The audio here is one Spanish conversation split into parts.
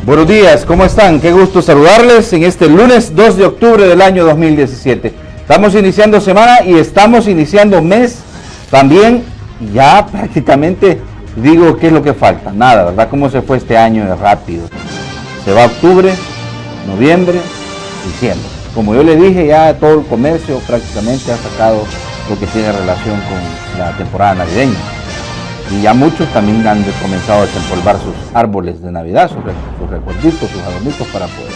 Buenos días, ¿cómo están? Qué gusto saludarles en este lunes 2 de octubre del año 2017. Estamos iniciando semana y estamos iniciando mes también. Ya prácticamente digo, ¿qué es lo que falta? Nada, ¿verdad? ¿Cómo se fue este año rápido? Se va octubre, noviembre, diciembre. Como yo le dije, ya todo el comercio prácticamente ha sacado lo que tiene relación con la temporada navideña. Y ya muchos también han comenzado a desempolvar sus árboles de Navidad, sus recuerditos, sus adornitos para poder.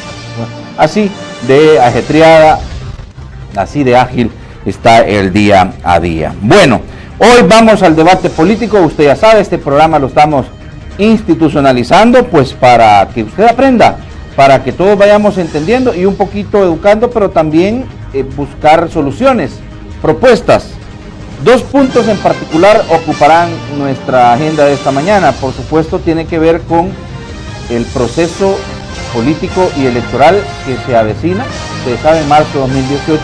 Así de ajetreada, así de ágil está el día a día. Bueno, hoy vamos al debate político. Usted ya sabe, este programa lo estamos institucionalizando pues para que usted aprenda, para que todos vayamos entendiendo y un poquito educando, pero también buscar soluciones, propuestas. Dos puntos en particular ocuparán nuestra agenda de esta mañana. Por supuesto, tiene que ver con el proceso político y electoral que se avecina. Ustedes saben, marzo de 2018.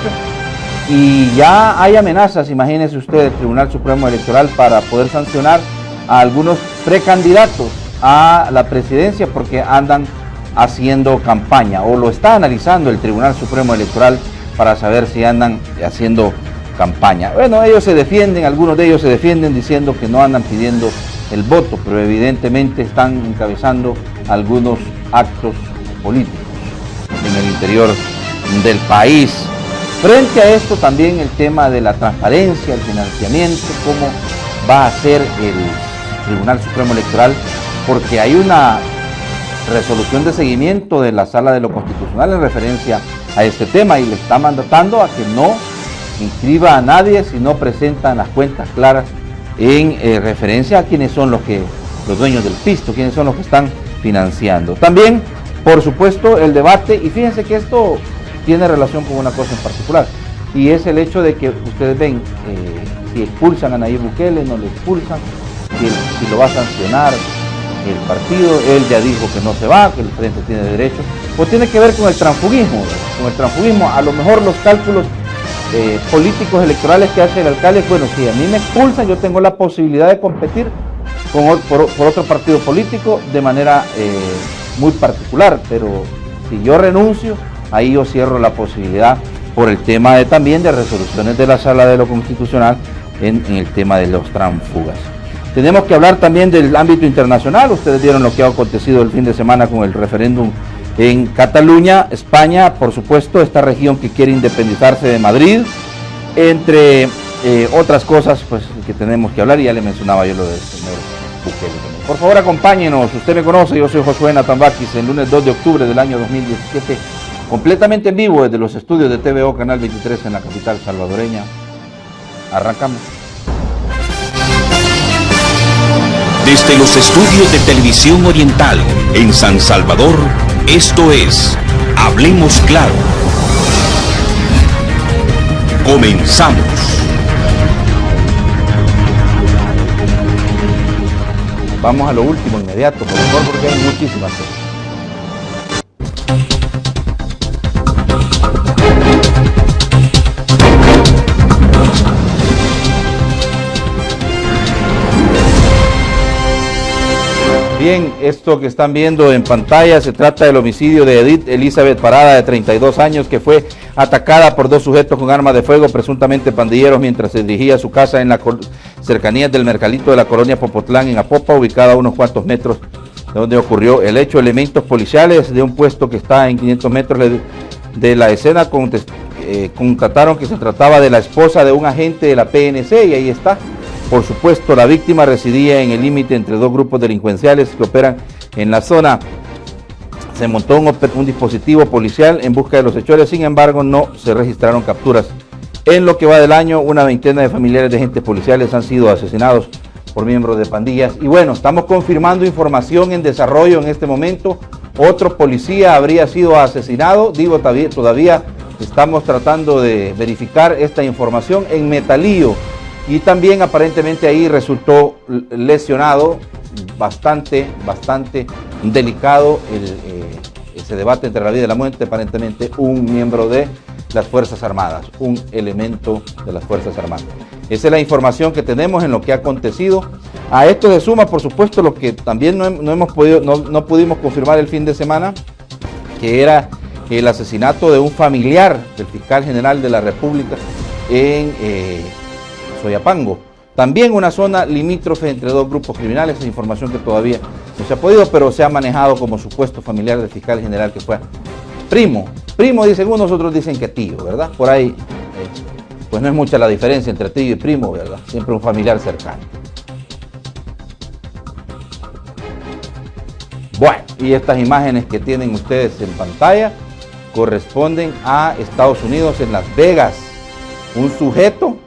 Y ya hay amenazas, imagínense usted, del Tribunal Supremo Electoral para poder sancionar a algunos precandidatos a la presidencia porque andan haciendo campaña, o lo está analizando el Tribunal Supremo Electoral para saber si andan haciendo campaña. Bueno, ellos se defienden, algunos de ellos se defienden diciendo que no andan pidiendo el voto, pero evidentemente están encabezando algunos actos políticos en el interior del país. Frente a esto también el tema de la transparencia, el financiamiento, cómo va a ser el Tribunal Supremo Electoral, porque hay una resolución de seguimiento de la Sala de lo Constitucional en referencia a este tema y le está mandatando a que no inscriba a nadie si no presentan las cuentas claras en referencia a quiénes son los dueños del pisto, quiénes son los que están financiando. También, por supuesto, el debate, y fíjense que esto tiene relación con una cosa en particular, y es el hecho de que ustedes ven, si expulsan a Nayib Bukele, no le expulsan, si lo va a sancionar el partido, él ya dijo que no se va, que el frente tiene derecho, pues tiene que ver con el transfugismo, a lo mejor los cálculos políticos electorales que hace el alcalde. Bueno, si a mí me expulsan, yo tengo la posibilidad de competir por otro partido político de manera muy particular, pero si yo renuncio, ahí yo cierro la posibilidad por el tema también de resoluciones de la Sala de lo Constitucional en el tema de los tránsfugas. Tenemos que hablar también del ámbito internacional. Ustedes vieron lo que ha acontecido el fin de semana con el referéndum en Cataluña, España, por supuesto, esta región que quiere independizarse de Madrid, entre otras cosas pues que tenemos que hablar, y ya le mencionaba yo lo del señor Bukele. Por favor, acompáñenos, usted me conoce, yo soy Josué Natambakis, el lunes 2 de octubre del año 2017, completamente en vivo desde los estudios de TVO Canal 23 en la capital salvadoreña. Arrancamos. Desde los estudios de Televisión Oriental en San Salvador, esto es Hablemos Claro. Comenzamos. Vamos a lo último, inmediato, por favor, porque hay muchísimas cosas. Bien, esto que están viendo en pantalla se trata del homicidio de Edith Elizabeth Parada, de 32 años, que fue atacada por dos sujetos con armas de fuego, presuntamente pandilleros, mientras se dirigía a su casa en las cercanías del mercadito de la colonia Popotlán, en Apopa, ubicada a unos cuantos metros de donde ocurrió el hecho. Elementos policiales de un puesto que está en 500 metros de la escena constataron que se trataba de la esposa de un agente de la PNC, y ahí está. Por supuesto, la víctima residía en el límite entre dos grupos delincuenciales que operan en la zona. Se montó un dispositivo policial en busca de los hechores, sin embargo, no se registraron capturas. En lo que va del año, una veintena de familiares de agentes policiales han sido asesinados por miembros de pandillas. Y bueno, estamos confirmando información en desarrollo en este momento. Otro policía habría sido asesinado. Digo, todavía estamos tratando de verificar esta información en Metalío. Y también aparentemente ahí resultó lesionado, bastante delicado ese debate entre la vida y la muerte, aparentemente un miembro de las Fuerzas Armadas, un elemento de las Fuerzas Armadas. Esa es la información que tenemos en lo que ha acontecido A esto se suma, por supuesto, lo que también no pudimos confirmar el fin de semana, que era el asesinato de un familiar del fiscal general de la República en Soyapango. También una zona limítrofe entre dos grupos criminales, esa información que todavía no se ha podido, pero se ha manejado como supuesto familiar del fiscal general, que fue primo. Primo dicen unos, otros dicen que tío, ¿verdad? Por ahí, pues no es mucha la diferencia entre tío y primo, ¿verdad? Siempre un familiar cercano. Bueno, y estas imágenes que tienen ustedes en pantalla corresponden a Estados Unidos, en Las Vegas. Un sujeto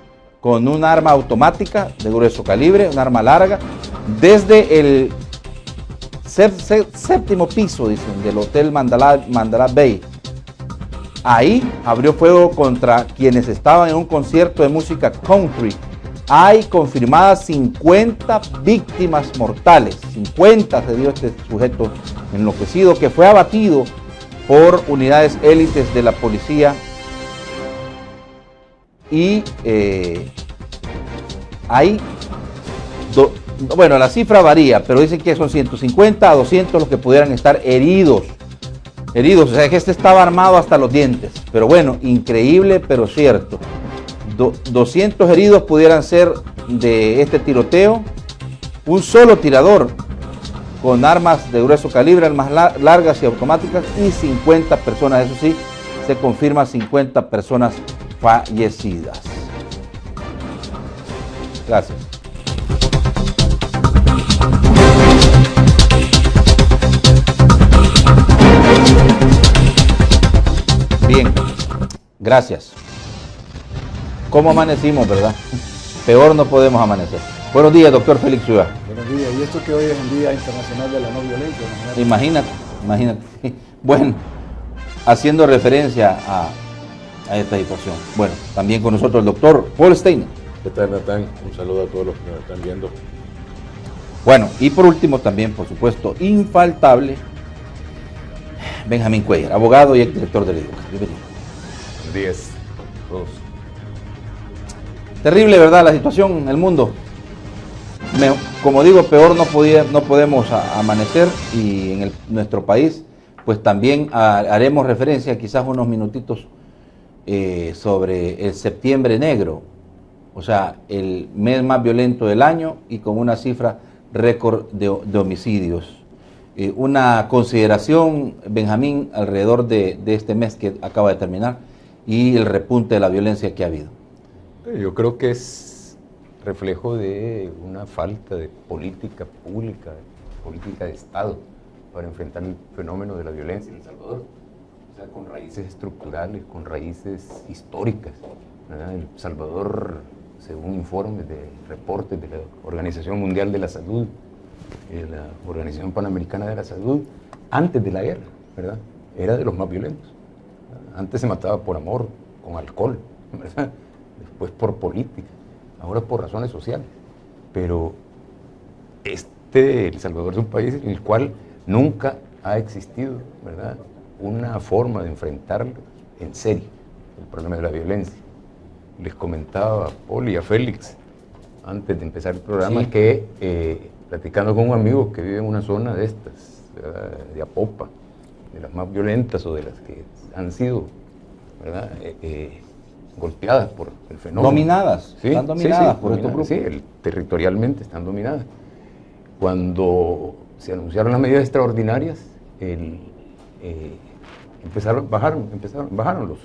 con un arma automática de grueso calibre, un arma larga, desde el séptimo piso, dicen, del Hotel Mandalay Bay. Ahí abrió fuego contra quienes estaban en un concierto de música country. Hay confirmadas 50 víctimas mortales. 50 se dio este sujeto enloquecido, que fue abatido por unidades élites de la policía. Y bueno, la cifra varía, pero dicen que son 150 a 200 los que pudieran estar heridos. O sea que este estaba armado hasta los dientes. Pero bueno, increíble, pero cierto. 200 heridos pudieran ser de este tiroteo. Un solo tirador con armas de grueso calibre, armas largas y automáticas, y 50 personas, eso sí, se confirma 50 personas fallecidas. Gracias. Bien, gracias. ¿Cómo amanecimos, verdad? Peor no podemos amanecer. Buenos días, doctor Félix Ciudad. Buenos días. Y esto que hoy es el Día Internacional de la No Violencia. Imagínate. Bueno, haciendo referencia a esta situación. Bueno, también con nosotros el doctor Paul Steiner. ¿Qué tal, Natán? Un saludo a todos los que nos están viendo. Bueno, y por último también, por supuesto, infaltable, Benjamín Cuellar, abogado y exdirector del IDUCA. Bienvenido. Buenos días a todos. Terrible, ¿verdad?, la situación en el mundo. Como digo, peor no podemos amanecer, y en nuestro país, pues también haremos referencia quizás unos minutitos sobre el septiembre negro, o sea, el mes más violento del año y con una cifra récord de homicidios. Una consideración, Benjamín, alrededor de este mes que acaba de terminar y el repunte de la violencia que ha habido. Yo creo que es reflejo de una falta de política pública, política de Estado para enfrentar el fenómeno de la violencia en El Salvador. O sea, con raíces estructurales, con raíces históricas, ¿verdad? El Salvador, según informes de reportes de la Organización Mundial de la Salud, la Organización Panamericana de la Salud, antes de la guerra, ¿verdad?, era de los más violentos. Antes se mataba por amor, con alcohol, ¿verdad?, después por política, ahora por razones sociales. Pero El Salvador es un país en el cual nunca ha existido, ¿verdad?, una forma de enfrentarlo en serio, el problema de la violencia. Les comentaba a Paul y a Félix, antes de empezar el programa, sí, que platicando con un amigo que vive en una zona de estas, ¿verdad?, de Apopa, de las más violentas o de las que han sido, ¿verdad?, golpeadas por el fenómeno. Dominadas, sí, están dominadas por estos grupos. Sí, territorialmente están dominadas. Cuando se anunciaron las medidas extraordinarias, bajaron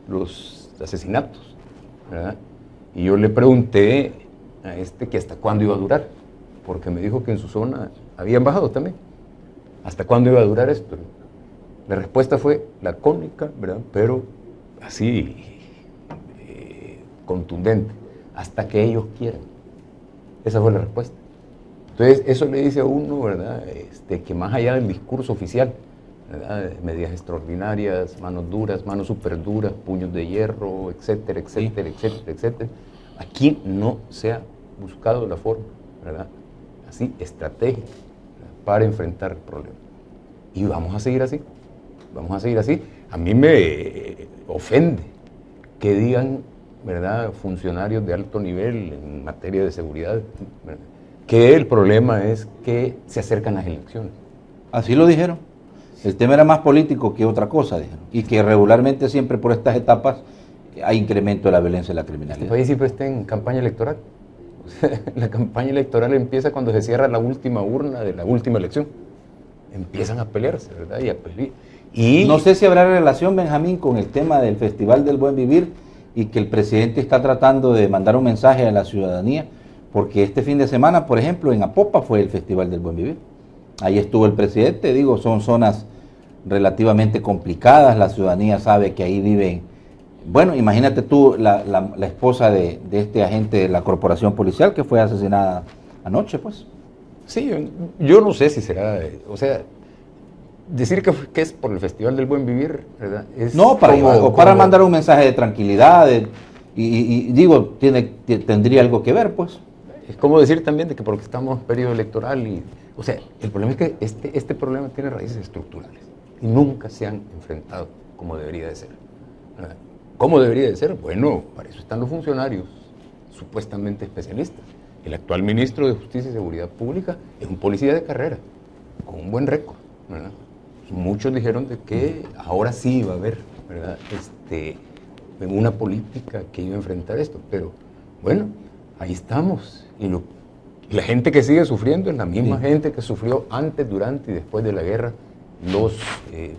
los asesinatos, ¿verdad? Y yo le pregunté a que hasta cuándo iba a durar, porque me dijo que en su zona habían bajado también. ¿Hasta cuándo iba a durar esto? La respuesta fue lacónica, ¿verdad?, pero así contundente: hasta que ellos quieran. Esa fue la respuesta. Entonces, eso le dice a uno, ¿verdad?, que más allá del discurso oficial, ¿verdad?, medidas extraordinarias, manos duras, manos súper duras, puños de hierro, etcétera, etcétera, etcétera, etcétera, aquí no se ha buscado la forma, ¿verdad?, así, estratégica, ¿verdad?, para enfrentar el problema. Y vamos a seguir así, vamos a seguir así. A mí me ofende que digan, ¿verdad?, funcionarios de alto nivel en materia de seguridad, ¿verdad?, que el problema es que se acercan las elecciones. Así lo dijeron. El tema era más político que otra cosa, dijeron. Y que regularmente siempre por estas etapas hay incremento de la violencia y la criminalidad. El país siempre está en campaña electoral. O sea, la campaña electoral empieza cuando se cierra la última urna de la última elección. Empiezan a pelearse, ¿verdad? Y a pelear. Y no sé si habrá relación, Benjamín, con el tema del Festival del Buen Vivir y que el presidente está tratando de mandar un mensaje a la ciudadanía, porque este fin de semana, por ejemplo, en Apopa fue el Festival del Buen Vivir. Ahí estuvo el presidente, digo, son zonas relativamente complicadas, la ciudadanía sabe que ahí viven. Bueno, imagínate tú la esposa de este agente de la corporación policial que fue asesinada anoche, pues. Sí, yo no sé si será, o sea, decir que es por el Festival del Buen Vivir, ¿verdad? Es no, para mandar un mensaje de tranquilidad, y digo, tendría algo que ver, pues. Es como decir también de que porque estamos en periodo electoral, o sea, el problema es que este problema tiene raíces estructurales y nunca se han enfrentado como debería de ser, ¿verdad? ¿Cómo debería de ser? Bueno, para eso están los funcionarios supuestamente especialistas. El actual ministro de Justicia y Seguridad Pública es un policía de carrera, con un buen récord, ¿verdad? Muchos dijeron de que ahora sí iba a haber, ¿verdad? Una política que iba a enfrentar esto, pero bueno, ahí estamos. Y la gente que sigue sufriendo es la misma gente que sufrió antes, durante y después de la guerra los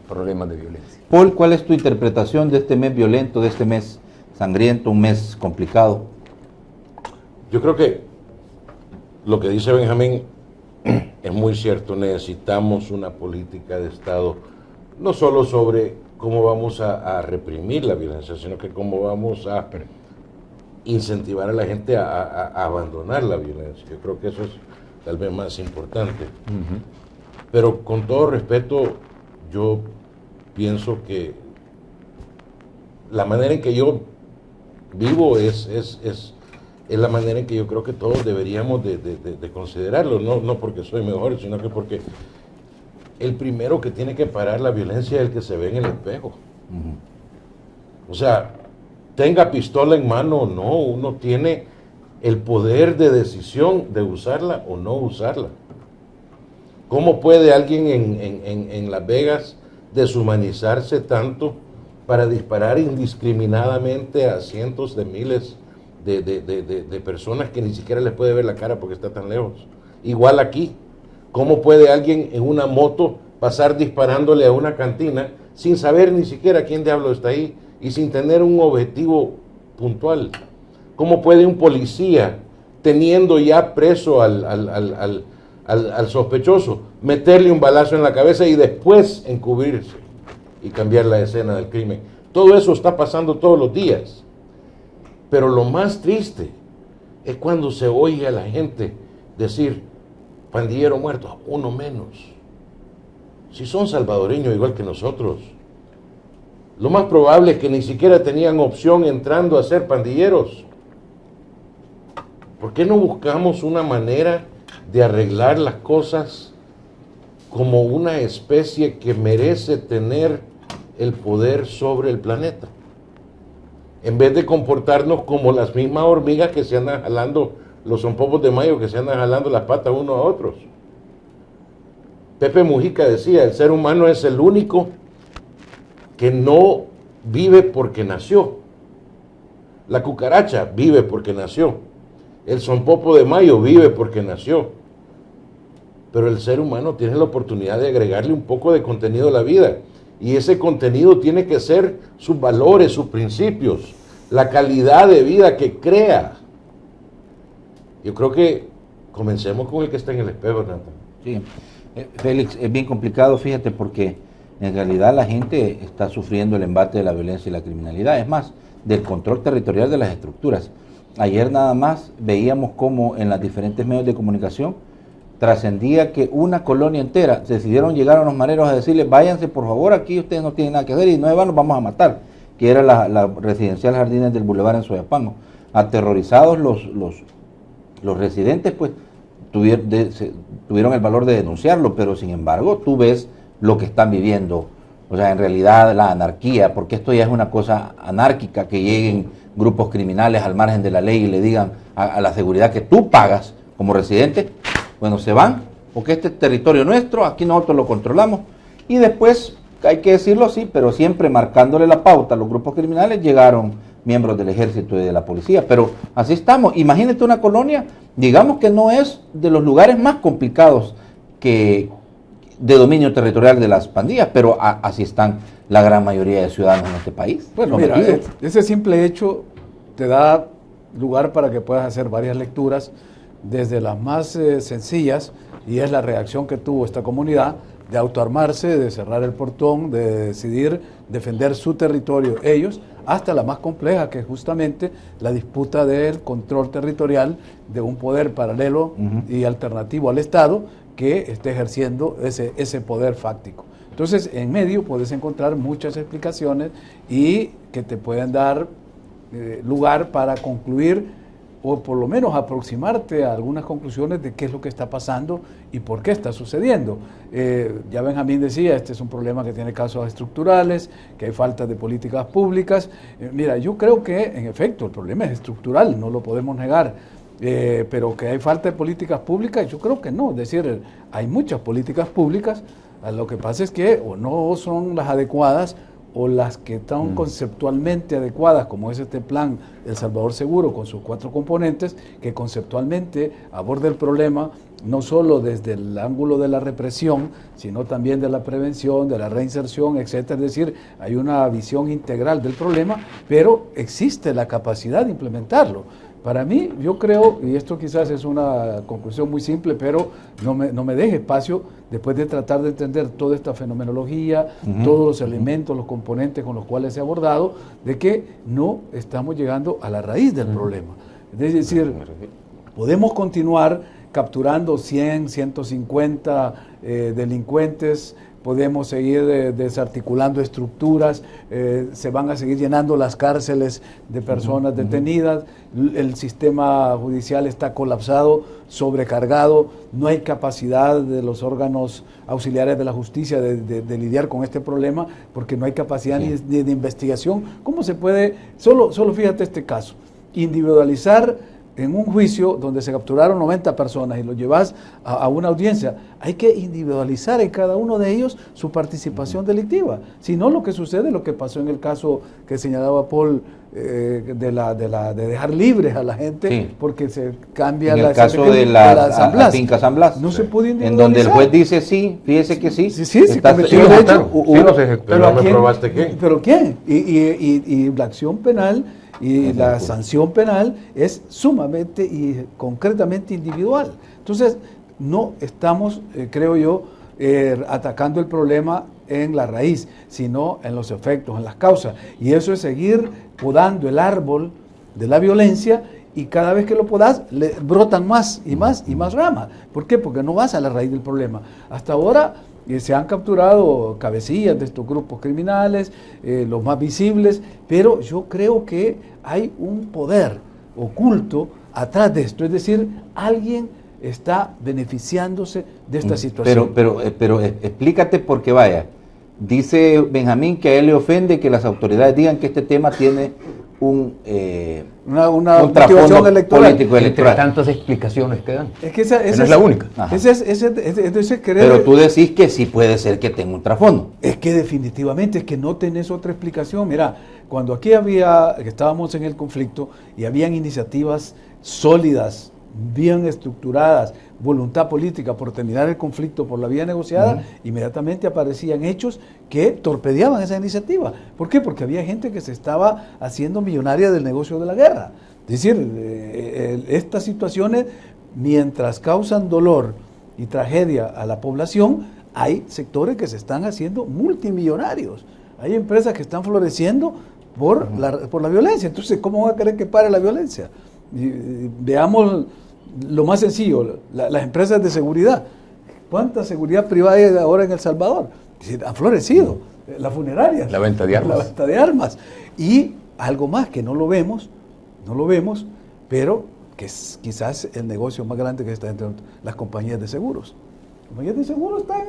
problemas de violencia. Paul, ¿cuál es tu interpretación de este mes violento, de este mes sangriento, un mes complicado? Yo creo que lo que dice Benjamín es muy cierto. Necesitamos una política de Estado, no solo sobre cómo vamos a reprimir la violencia, sino que cómo vamos a incentivar a la gente a abandonar la violencia. Yo creo que eso es tal vez más importante. Pero con todo respeto, yo pienso que la manera en que yo vivo es la manera en que yo creo que todos deberíamos de considerarlo, no porque soy mejor, sino que porque el primero que tiene que parar la violencia es el que se ve en el espejo. O sea, tenga pistola en mano o no, uno tiene el poder de decisión de usarla o no usarla. ¿Cómo puede alguien en Las Vegas deshumanizarse tanto para disparar indiscriminadamente a cientos de miles de personas que ni siquiera les puede ver la cara porque está tan lejos? Igual aquí, ¿cómo puede alguien en una moto pasar disparándole a una cantina sin saber ni siquiera quién diablo está ahí y sin tener un objetivo puntual? ¿Cómo puede un policía, teniendo ya preso al sospechoso, meterle un balazo en la cabeza y después encubrirse y cambiar la escena del crimen? Todo eso está pasando todos los días. Pero lo más triste es cuando se oye a la gente decir, pandillero muerto, uno menos. Si son salvadoreños igual que nosotros, lo más probable es que ni siquiera tenían opción entrando a ser pandilleros. ¿Por qué no buscamos una manera de arreglar las cosas como una especie que merece tener el poder sobre el planeta? En vez de comportarnos como las mismas hormigas que se andan jalando, los zompopos de mayo que se andan jalando las patas unos a otros. Pepe Mujica decía, el ser humano es el único que no vive porque nació. La cucaracha vive porque nació. El zompopo de mayo vive porque nació. Pero el ser humano tiene la oportunidad de agregarle un poco de contenido a la vida. Y ese contenido tiene que ser sus valores, sus principios, la calidad de vida que crea. Yo creo que comencemos con el que está en el espejo, Nathan. Sí, Félix, es bien complicado, fíjate, porque en realidad la gente está sufriendo el embate de la violencia y la criminalidad, es más, del control territorial de las estructuras. Ayer nada más veíamos cómo en los diferentes medios de comunicación trascendía que una colonia entera decidieron llegar a los mareros a decirles, váyanse por favor, aquí ustedes no tienen nada que hacer y no van, nos vamos a matar, que era la residencial Jardines del Boulevard en Soyapango. Aterrorizados los residentes, pues tuvieron el valor de denunciarlo, pero sin embargo tú ves lo que están viviendo, o sea, en realidad la anarquía, porque esto ya es una cosa anárquica, que lleguen grupos criminales al margen de la ley y le digan a la seguridad que tú pagas como residentes, bueno, se van, porque este es territorio nuestro, aquí nosotros lo controlamos, y después, hay que decirlo así, pero siempre marcándole la pauta a los grupos criminales, llegaron miembros del ejército y de la policía, pero así estamos. Imagínate una colonia, digamos que no es de los lugares más complicados que de dominio territorial de las pandillas, pero así están la gran mayoría de ciudadanos en este país. Bueno, mira, ese simple hecho te da lugar para que puedas hacer varias lecturas, desde las más sencillas, y es la reacción que tuvo esta comunidad de autoarmarse, de cerrar el portón, de decidir defender su territorio ellos, hasta la más compleja, que es justamente la disputa del control territorial de un poder paralelo y alternativo al Estado que esté ejerciendo ese poder fáctico. Entonces, en medio puedes encontrar muchas explicaciones y que te pueden dar lugar para concluir, o por lo menos aproximarte a algunas conclusiones de qué es lo que está pasando y por qué está sucediendo. Ya Benjamín decía, este es un problema que tiene causas estructurales, que hay falta de políticas públicas. Mira, yo creo que en efecto el problema es estructural, no lo podemos negar, pero que hay falta de políticas públicas, yo creo que no. Es decir, hay muchas políticas públicas, lo que pasa es que o no son las adecuadas, o las que están conceptualmente adecuadas, como es este plan El Salvador Seguro, con sus 4 componentes, que conceptualmente aborda el problema no solo desde el ángulo de la represión, sino también de la prevención, de la reinserción, etcétera. Es decir, hay una visión integral del problema, pero existe la capacidad de implementarlo. Para mí, yo creo, y esto quizás es una conclusión muy simple, pero no me deje espacio después de tratar de entender toda esta fenomenología, todos los elementos, los componentes con los cuales se ha abordado, de que no estamos llegando a la raíz del problema. Es decir, podemos continuar capturando 100, 150 delincuentes, podemos seguir desarticulando estructuras, se van a seguir llenando las cárceles de personas detenidas, el sistema judicial está colapsado, sobrecargado, no hay capacidad de los órganos auxiliares de la justicia de lidiar con este problema, porque no hay capacidad ni de investigación. ¿Cómo se puede, solo fíjate este caso, individualizar en un juicio donde se capturaron 90 personas y lo llevas a una audiencia? Hay que individualizar en cada uno de ellos su participación delictiva. Si no, lo que sucede, lo que pasó en el caso que señalaba Paul, de dejar libres a la gente, porque se cambia en el caso de la finca San Blas, no se puede individualizar. En donde el juez dice sí, fíjese que sí. Sí, cometió el hecho. Pero no me probaste qué. ¿Pero quién? Y la acción penal y la sanción penal es sumamente y concretamente individual. Entonces, no estamos, creo yo, atacando el problema en la raíz, sino en los efectos, en las causas. Y eso es seguir podando el árbol de la violencia, y cada vez que lo podas, le brotan más y más y más ramas. ¿Por qué? Porque no vas a la raíz del problema. Hasta ahora se han capturado cabecillas de estos grupos criminales, los más visibles, pero yo creo que hay un poder oculto atrás de esto. Es decir, alguien está beneficiándose de esta situación. Pero explícate, porque vaya, dice Benjamín que a él le ofende que las autoridades digan que este tema tiene una motivación electoral. Político electoral. Entre tantas explicaciones que dan. Es que esa no es la única. Pero tú decís que sí puede ser que tenga un trasfondo. Es que definitivamente, es que no tenés otra explicación. Mira, cuando aquí estábamos en el conflicto y habían iniciativas sólidas, bien estructuradas, voluntad política por terminar el conflicto por la vía negociada, inmediatamente aparecían hechos que torpedeaban esa iniciativa. ¿Por qué? Porque había gente que se estaba haciendo millonaria del negocio de la guerra. Es decir, estas situaciones, mientras causan dolor y tragedia a la población, hay sectores que se están haciendo multimillonarios. Hay empresas que están floreciendo por la violencia. Entonces, ¿cómo van a querer que pare la violencia? Veamos lo más sencillo, las empresas de seguridad. ¿Cuánta seguridad privada hay ahora en El Salvador? Es decir, han florecido. Las funerarias. La venta de armas. La venta de armas. Y algo más que no lo vemos, pero que es quizás el negocio más grande que está entre las compañías de seguros. Las compañías de seguros están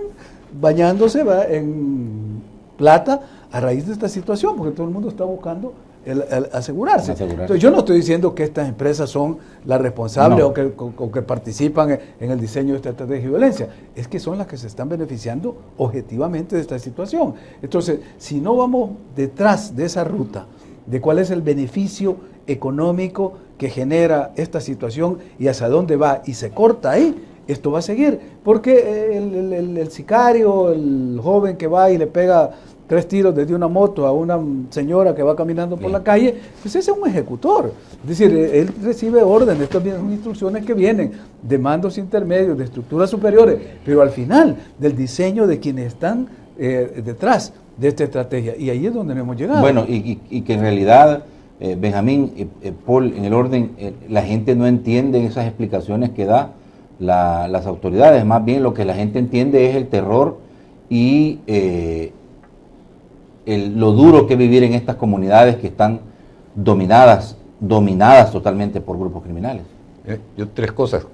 bañándose en plata a raíz de esta situación, porque todo el mundo está buscando el asegurarse. Entonces, yo no estoy diciendo que estas empresas son las responsables No. o que participan en el diseño de esta estrategia de violencia, es que son las que se están beneficiando objetivamente de esta situación. Entonces, si no vamos detrás de esa ruta, de cuál es el beneficio económico que genera esta situación y hacia dónde va, y se corta ahí, esto va a seguir, porque el sicario, el joven que va y le pega 3 tiros desde una moto a una señora que va caminando por la calle, pues ese es un ejecutor. Es decir, él recibe órdenes, estas son instrucciones que vienen de mandos intermedios, de estructuras superiores, pero al final del diseño de quienes están detrás de esta estrategia. Y ahí es donde hemos llegado. Bueno, y que en realidad, Benjamín, Paul, en el orden, la gente no entiende esas explicaciones que da las autoridades. Más bien lo que la gente entiende es el terror y lo duro que es vivir en estas comunidades que están dominadas totalmente por grupos criminales. Yo 3 cosas.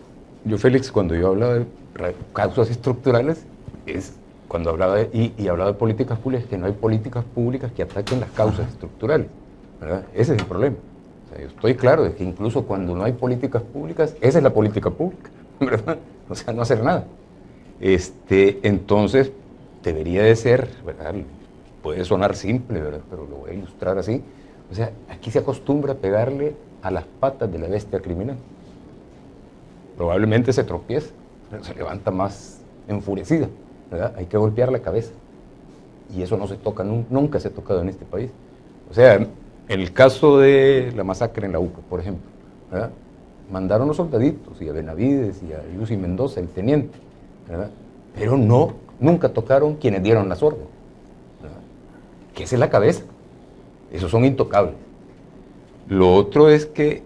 Yo, Félix, cuando yo hablaba de causas estructurales, es cuando hablaba y hablaba de políticas públicas, que no hay políticas públicas que ataquen las causas estructurales, ¿verdad? Ese es el problema. O sea, yo estoy claro de que incluso cuando no hay políticas públicas, esa es la política pública, ¿verdad? O sea, no hacer nada. Entonces, debería de ser, ¿verdad? Puede sonar simple, ¿verdad? Pero lo voy a ilustrar así. O sea, aquí se acostumbra a pegarle a las patas de la bestia criminal. Probablemente se tropieza, pero se levanta más enfurecida, ¿verdad? Hay que golpear la cabeza. Y eso no se toca, nunca se ha tocado en este país. O sea, en el caso de la masacre en la UCA, por ejemplo, ¿verdad? Mandaron los soldaditos, y a Benavides, y a Lucy Mendoza, el teniente, ¿verdad? Pero nunca tocaron quienes dieron las órdenes, ¿verdad? Que esa es la cabeza. Esos son intocables. Lo otro es que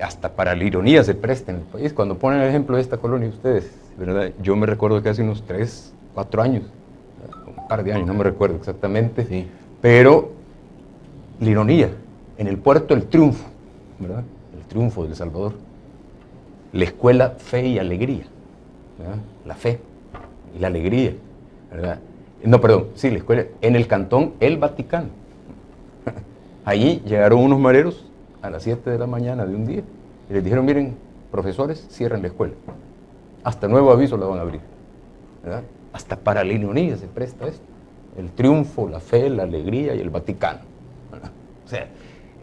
hasta para la ironía se presta en el país. Cuando ponen el ejemplo de esta colonia ustedes, ¿verdad? Yo me recuerdo que hace unos 3, 4 años, un par de años, no me recuerdo exactamente, Sí. pero la ironía, en el puerto El Triunfo, ¿verdad? El Triunfo de El Salvador, la escuela Fe y Alegría, ¿verdad? La fe y la alegría, ¿verdad? No, perdón, sí, la escuela, en el cantón El Vaticano. Allí llegaron unos mareros a las 7 de la mañana de un día y les dijeron, miren, profesores, cierren la escuela. Hasta nuevo aviso la van a abrir, ¿verdad? Hasta para la ironía se presta esto. El triunfo, la fe, la alegría y el Vaticano, ¿verdad? O sea,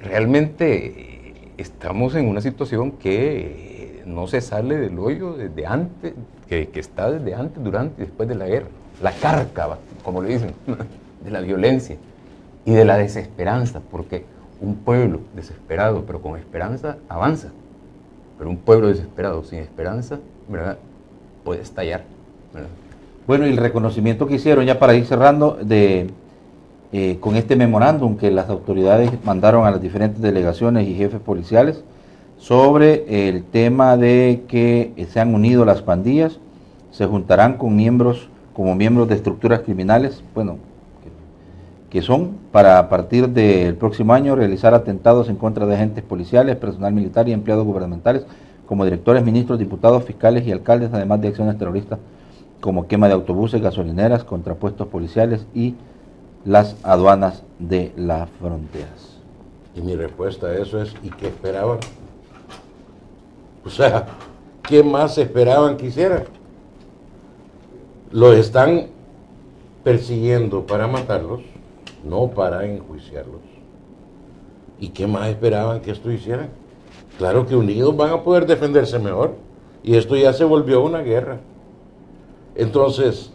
realmente estamos en una situación que no se sale del hoyo desde antes, que está desde antes, durante y después de la guerra. La carca, como le dicen, de la violencia y de la desesperanza, porque un pueblo desesperado pero con esperanza avanza, pero un pueblo desesperado sin esperanza, ¿verdad?, puede estallar, ¿verdad? Bueno, y el reconocimiento que hicieron, ya para ir cerrando, con este memorándum que las autoridades mandaron a las diferentes delegaciones y jefes policiales sobre el tema de que se han unido las pandillas, se juntarán con como miembros de estructuras criminales, bueno, que son para a partir del próximo año realizar atentados en contra de agentes policiales, personal militar y empleados gubernamentales, como directores, ministros, diputados, fiscales y alcaldes, además de acciones terroristas como quema de autobuses, gasolineras, contrapuestos policiales y las aduanas de las fronteras. Y mi respuesta a eso es, ¿y qué esperaban? O sea, ¿qué más esperaban que hicieran? Los están persiguiendo para matarlos, no para enjuiciarlos. ¿Y qué más esperaban que esto hicieran? Claro que unidos van a poder defenderse mejor. Y esto ya se volvió una guerra. Entonces,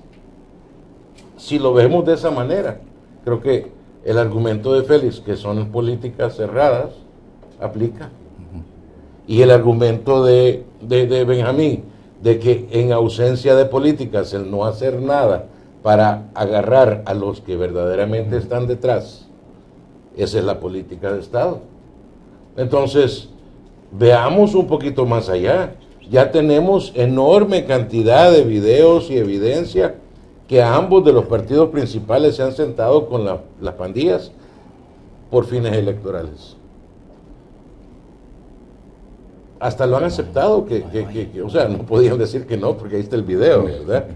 si lo vemos de esa manera, creo que el argumento de Félix, que son políticas cerradas, aplica. Y el argumento de Benjamín, de que en ausencia de políticas, el no hacer nada para agarrar a los que verdaderamente están detrás, esa es la política de Estado. Entonces, veamos un poquito más allá. Ya tenemos enorme cantidad de videos y evidencia que ambos de los partidos principales se han sentado con las pandillas por fines electorales. Hasta lo han aceptado, o sea, no podían decir que no, porque ahí está el video, ¿verdad?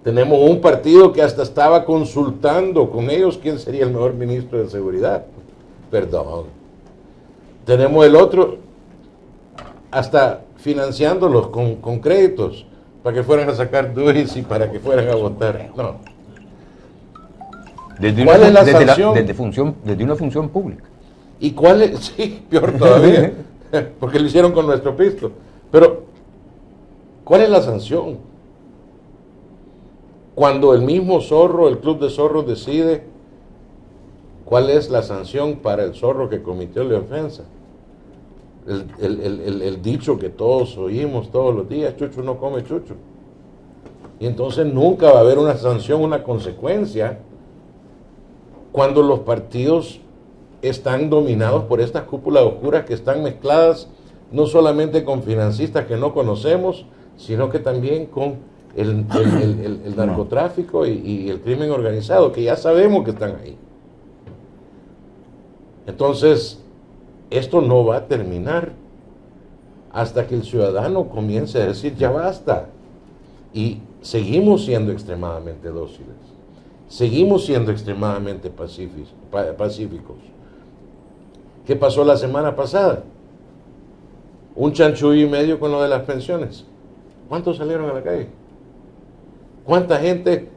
Tenemos un partido que hasta estaba consultando con ellos quién sería el mejor ministro de seguridad. Perdón. Tenemos el otro hasta financiándolos con créditos para que fueran a sacar DUIs y para que fueran a votar. No. ¿Cuál es la sanción? Desde una función pública. ¿Y cuál es? Sí, peor todavía, porque lo hicieron con nuestro pisto. Pero, ¿cuál es la sanción? Cuando el mismo zorro, el club de zorros decide cuál es la sanción para el zorro que cometió la ofensa. El dicho que todos oímos todos los días, chucho no come chucho. Y entonces nunca va a haber una sanción, una consecuencia, cuando los partidos están dominados por estas cúpulas oscuras que están mezcladas no solamente con financistas que no conocemos, sino que también con el narcotráfico y el crimen organizado, que ya sabemos que están ahí. Entonces, esto no va a terminar hasta que el ciudadano comience a decir ya basta. Y seguimos siendo extremadamente dóciles, seguimos siendo extremadamente pacíficos. ¿Qué pasó la semana pasada? Un chanchullo y medio con lo de las pensiones. ¿Cuántos salieron a la calle? ¿Cuánta gente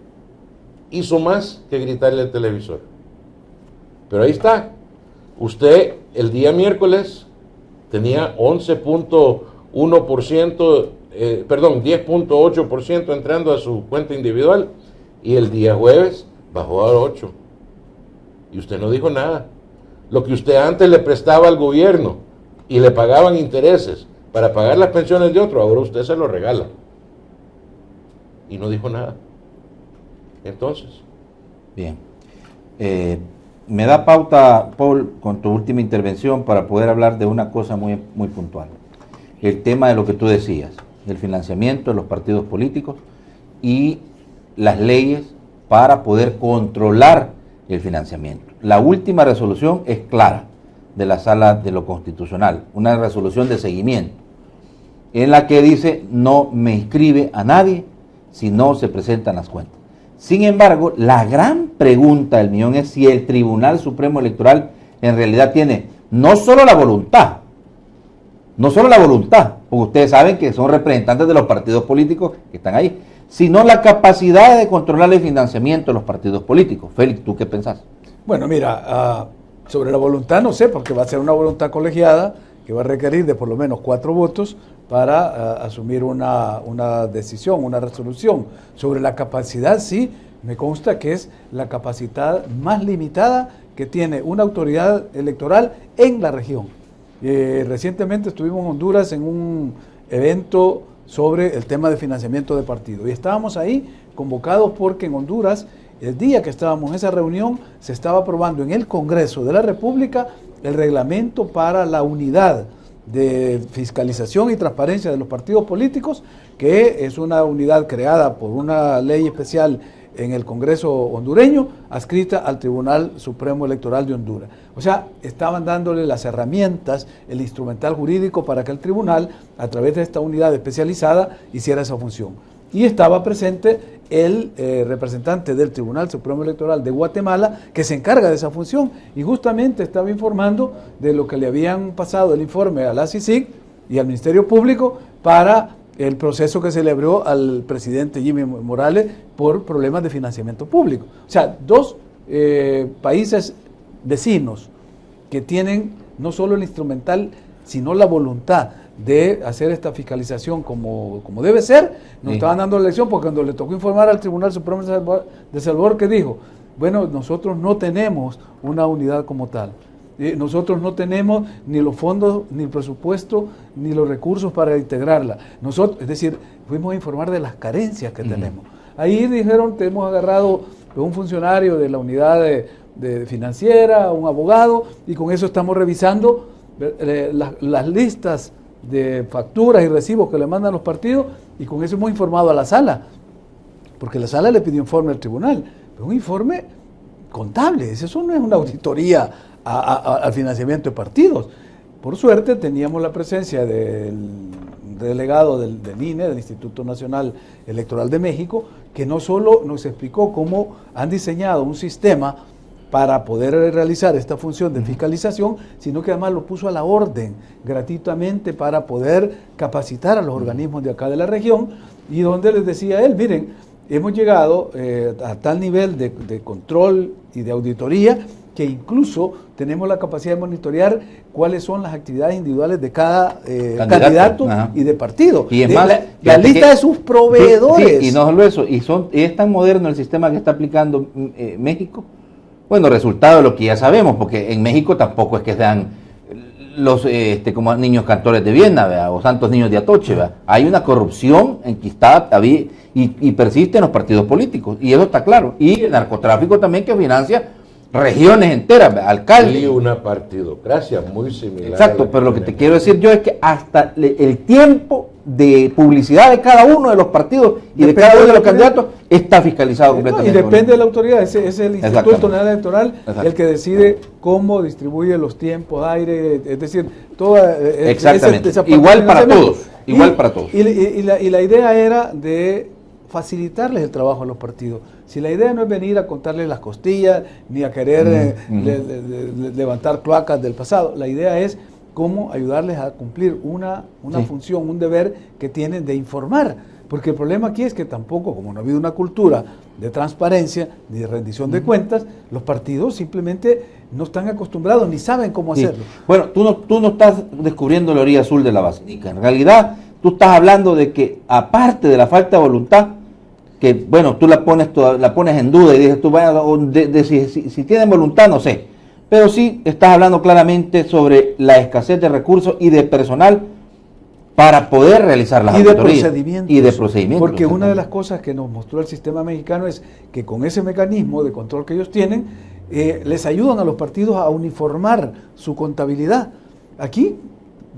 hizo más que gritarle al televisor? Pero ahí está. Usted el día miércoles tenía 10.8% entrando a su cuenta individual y el día jueves bajó a 8%. Y usted no dijo nada. Lo que usted antes le prestaba al gobierno y le pagaban intereses para pagar las pensiones de otro, ahora usted se lo regala. Y no dijo nada. Entonces. Bien. Me da pauta, Paul, con tu última intervención para poder hablar de una cosa muy, muy puntual. El tema de lo que tú decías, del financiamiento de los partidos políticos y las leyes para poder controlar el financiamiento. La última resolución es clara de la Sala de lo Constitucional, una resolución de seguimiento, en la que dice no me inscribe a nadie si no se presentan las cuentas. Sin embargo, la gran pregunta del millón es si el Tribunal Supremo Electoral en realidad tiene no solo la voluntad, porque ustedes saben que son representantes de los partidos políticos que están ahí, sino la capacidad de controlar el financiamiento de los partidos políticos. Félix, ¿tú qué pensás? Bueno, mira, sobre la voluntad no sé, porque va a ser una voluntad colegiada que va a requerir de por lo menos 4 votos para asumir una decisión, una resolución. Sobre la capacidad, sí, me consta que es la capacidad más limitada que tiene una autoridad electoral en la región. Recientemente estuvimos en Honduras en un evento sobre el tema de financiamiento de partidos y estábamos ahí convocados porque en Honduras, el día que estábamos en esa reunión, se estaba aprobando en el Congreso de la República el reglamento para la unidad de fiscalización y transparencia de los partidos políticos, que es una unidad creada por una ley especial en el Congreso hondureño, adscrita al Tribunal Supremo Electoral de Honduras. O sea, estaban dándole las herramientas, el instrumental jurídico para que el tribunal, a través de esta unidad especializada, hiciera esa función. Y estaba presente el representante del Tribunal Supremo Electoral de Guatemala, que se encarga de esa función, y justamente estaba informando de lo que le habían pasado el informe a la CICIG y al Ministerio Público para el proceso que celebró al presidente Jimmy Morales por problemas de financiamiento público. O sea, 2 países vecinos que tienen no solo el instrumental, sino la voluntad de hacer esta fiscalización como debe ser, nos estaban dando la lección, porque cuando le tocó informar al Tribunal Supremo de Salvador, que dijo, bueno, nosotros no tenemos una unidad como tal. Nosotros no tenemos ni los fondos, ni el presupuesto, ni los recursos para integrarla. Nosotros, es decir, fuimos a informar de las carencias que tenemos. Ahí dijeron, te hemos agarrado un funcionario de la unidad de financiera, un abogado, y con eso estamos revisando las listas de facturas y recibos que le mandan los partidos, y con eso hemos informado a la sala, porque la sala le pidió informe al tribunal, pero un informe contable, eso no es una auditoría al financiamiento de partidos. Por suerte teníamos la presencia del delegado del INE, del Instituto Nacional Electoral de México, que no solo nos explicó cómo han diseñado un sistema para poder realizar esta función de fiscalización, sino que además lo puso a la orden gratuitamente para poder capacitar a los organismos de acá de la región, y donde les decía él, miren, hemos llegado a tal nivel de control y de auditoría que incluso tenemos la capacidad de monitorear cuáles son las actividades individuales de cada candidato y de partido. Y es más, la lista de sus proveedores. Sí, y no solo eso, y es tan moderno el sistema que está aplicando México. Bueno, resultado de lo que ya sabemos, porque en México tampoco es que sean los como niños cantores de Viena, ¿verdad? O santos niños de Atoche, ¿verdad? Hay una corrupción enquistada y persiste en los partidos políticos, y eso está claro. Y el narcotráfico también, que financia regiones enteras, ¿verdad? Alcaldes. Y una partidocracia muy similar. Exacto, pero lo que te quiero decir yo es que hasta el tiempo de publicidad de cada uno de los partidos y de cada uno de los candidatos está fiscalizado completamente. Y depende de la autoridad, es el Instituto Nacional Electoral el que decide cómo distribuye los tiempos, aire, es decir, toda exactamente. Igual para todos, igual para todos. Y la idea era de facilitarles el trabajo a los partidos. Si la idea no es venir a contarles las costillas, ni a querer levantar cloacas del pasado, la idea es cómo ayudarles a cumplir una función, un deber que tienen de informar. Porque el problema aquí es que tampoco, como no ha habido una cultura de transparencia ni de rendición de cuentas, los partidos simplemente no están acostumbrados ni saben cómo hacerlo. Bueno, tú no estás descubriendo la orilla azul de la basílica. En realidad, tú estás hablando de que, aparte de la falta de voluntad, que bueno, tú la pones en duda y dices tú, vaya, si tienen voluntad, no sé. Pero sí estás hablando claramente sobre la escasez de recursos y de personal para poder realizar las auditorías. Y de procedimientos. Porque una de las cosas que nos mostró el sistema mexicano es que con ese mecanismo de control que ellos tienen, les ayudan a los partidos a uniformar su contabilidad. Aquí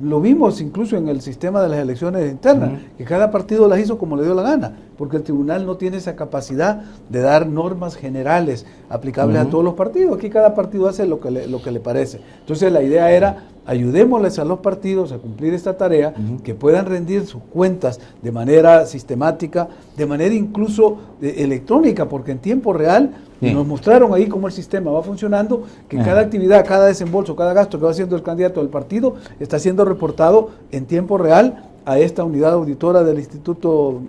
lo vimos incluso en el sistema de las elecciones internas, que cada partido las hizo como le dio la gana, porque el tribunal no tiene esa capacidad de dar normas generales aplicables a todos los partidos. Aquí cada partido hace lo que le parece. Entonces la idea era, ayudémosles a los partidos a cumplir esta tarea, que puedan rendir sus cuentas de manera sistemática, de manera incluso electrónica, porque en tiempo real nos mostraron ahí cómo el sistema va funcionando, que cada actividad, cada desembolso, cada gasto que va haciendo el candidato del partido está siendo reportado en tiempo real a esta unidad auditora del Instituto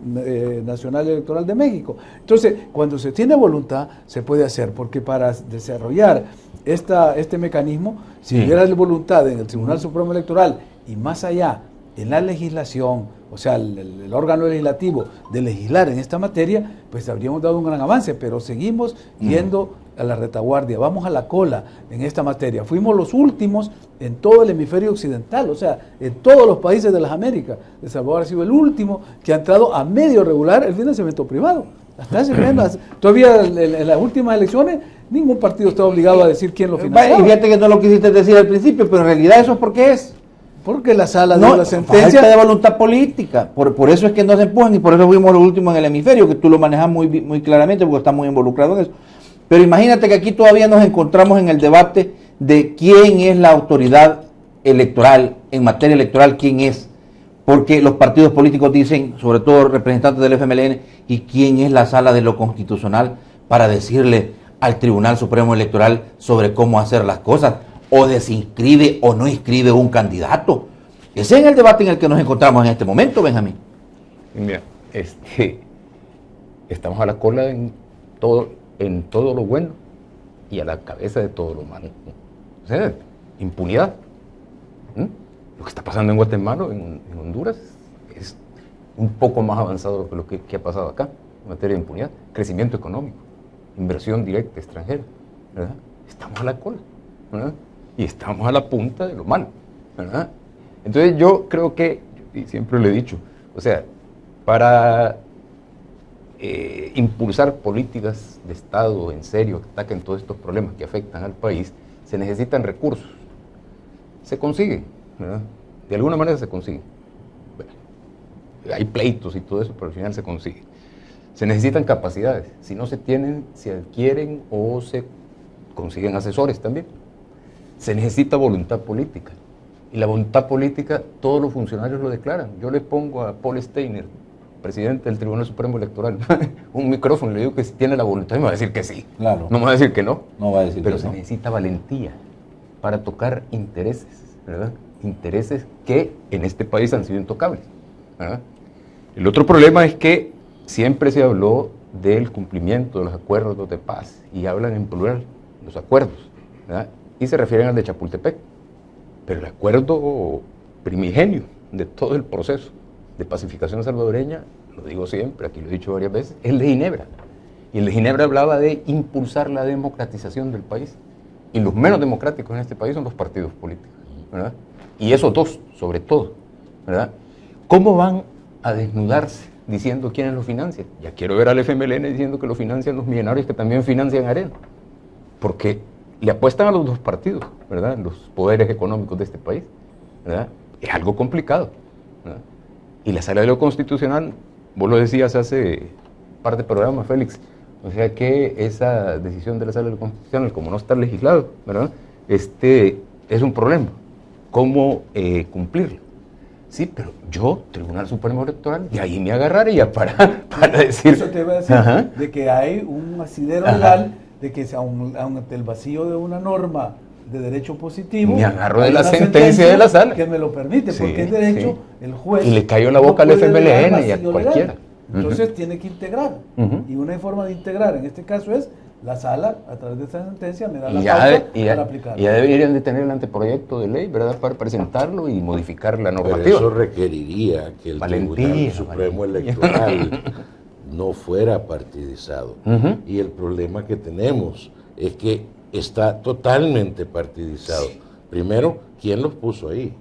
Nacional Electoral de México. Entonces, cuando se tiene voluntad, se puede hacer, porque para desarrollar este mecanismo, si hubiera voluntad en el Tribunal Supremo Electoral y más allá en la legislación, o sea, el órgano legislativo de legislar en esta materia, pues habríamos dado un gran avance, pero seguimos yendo a la retaguardia, vamos a la cola en esta materia. Fuimos los últimos en todo el hemisferio occidental, o sea, en todos los países de las Américas. El Salvador ha sido el último que ha entrado a medio regular el financiamiento privado. Hasta hace menos, todavía en las últimas elecciones, ningún partido está obligado a decir quién lo financiaba. Y fíjate que no lo quisiste decir al principio, pero en realidad eso es porque es. Porque la sala dio la sentencia. Falta de voluntad política. Por eso es que no se empujan y por eso fuimos los últimos en el hemisferio, que tú lo manejas muy claramente porque estás muy involucrado en eso. Pero imagínate que aquí todavía nos encontramos en el debate de quién es la autoridad electoral, en materia electoral, quién es. Porque los partidos políticos dicen, sobre todo representantes del FMLN, ¿y quién es la sala de lo constitucional para decirle al Tribunal Supremo Electoral sobre cómo hacer las cosas? O de si inscribe o no inscribe un candidato. Ese es el debate en el que nos encontramos en este momento, Benjamín. Mira, estamos a la cola en todo lo bueno y a la cabeza de todo lo malo. O sea, impunidad. Lo que está pasando en Guatemala, en Honduras, es un poco más avanzado que lo que ha pasado acá en materia de impunidad. Crecimiento económico, inversión directa extranjera, ¿verdad? Estamos a la cola, ¿verdad? Y estamos a la punta de lo malo, ¿verdad? Entonces yo creo que, y siempre lo he dicho, o sea, para impulsar políticas de Estado en serio que ataquen todos estos problemas que afectan al país, se necesitan recursos. Se consiguen, ¿verdad? De alguna manera se consiguen. Bueno, hay pleitos y todo eso, pero al final se consigue. Se necesitan capacidades. Si no se tienen, se adquieren o se consiguen asesores también. Se necesita voluntad política. Y la voluntad política, todos los funcionarios lo declaran. Yo le pongo a Paul Steiner presidente del Tribunal Supremo Electoral un micrófono y le digo que si tiene la voluntad, me va a decir que sí. Claro. No me va a decir que no. No va a decir pero que se no. necesita valentía para tocar intereses, ¿verdad? Intereses que en este país han sido intocables, ¿verdad? El otro problema es que siempre se habló del cumplimiento de los acuerdos de paz y hablan en plural, los acuerdos, ¿verdad? Y se refieren al de Chapultepec. Pero el acuerdo primigenio de todo el proceso de pacificación salvadoreña, lo digo siempre, aquí lo he dicho varias veces, es el de Ginebra. Y el de Ginebra hablaba de impulsar la democratización del país. Y los menos democráticos en este país son los partidos políticos, ¿verdad? Y esos dos, sobre todo, ¿verdad? ¿Cómo van a desnudarse diciendo quiénes lo financian? Ya quiero ver al FMLN diciendo que lo financian los millonarios que también financian Arena. Porque le apuestan a los dos partidos, ¿verdad? Los poderes económicos de este país, ¿verdad? Es algo complicado, ¿verdad? Y la Sala de lo Constitucional, vos lo decías hace un par de programas, Félix, o sea que esa decisión de la Sala de lo Constitucional, como no está legislado, ¿verdad? Es un problema. ¿Cómo cumplirlo? Sí, pero yo, Tribunal Supremo Electoral, y ahí me agarraría para decir... Eso te iba a decir, ajá, de que hay un asidero legal, de que aun ante el vacío de una norma de derecho positivo, me agarro de la sentencia de la sala que me lo permite, sí, porque es derecho, sí, el juez, y le cayó la boca al FMLN y a cualquiera. Entonces tiene que integrar, y una forma de integrar en este caso es la sala, a través de esta sentencia, me da la pauta para aplicarlo. Y ya deberían de tener el anteproyecto de ley, ¿verdad?, para presentarlo y modificar la normativa. Pero eso requeriría que el Tribunal Supremo Electoral no fuera partidizado. Y el problema que tenemos es que está totalmente partidizado. Primero, ¿quién los puso ahí?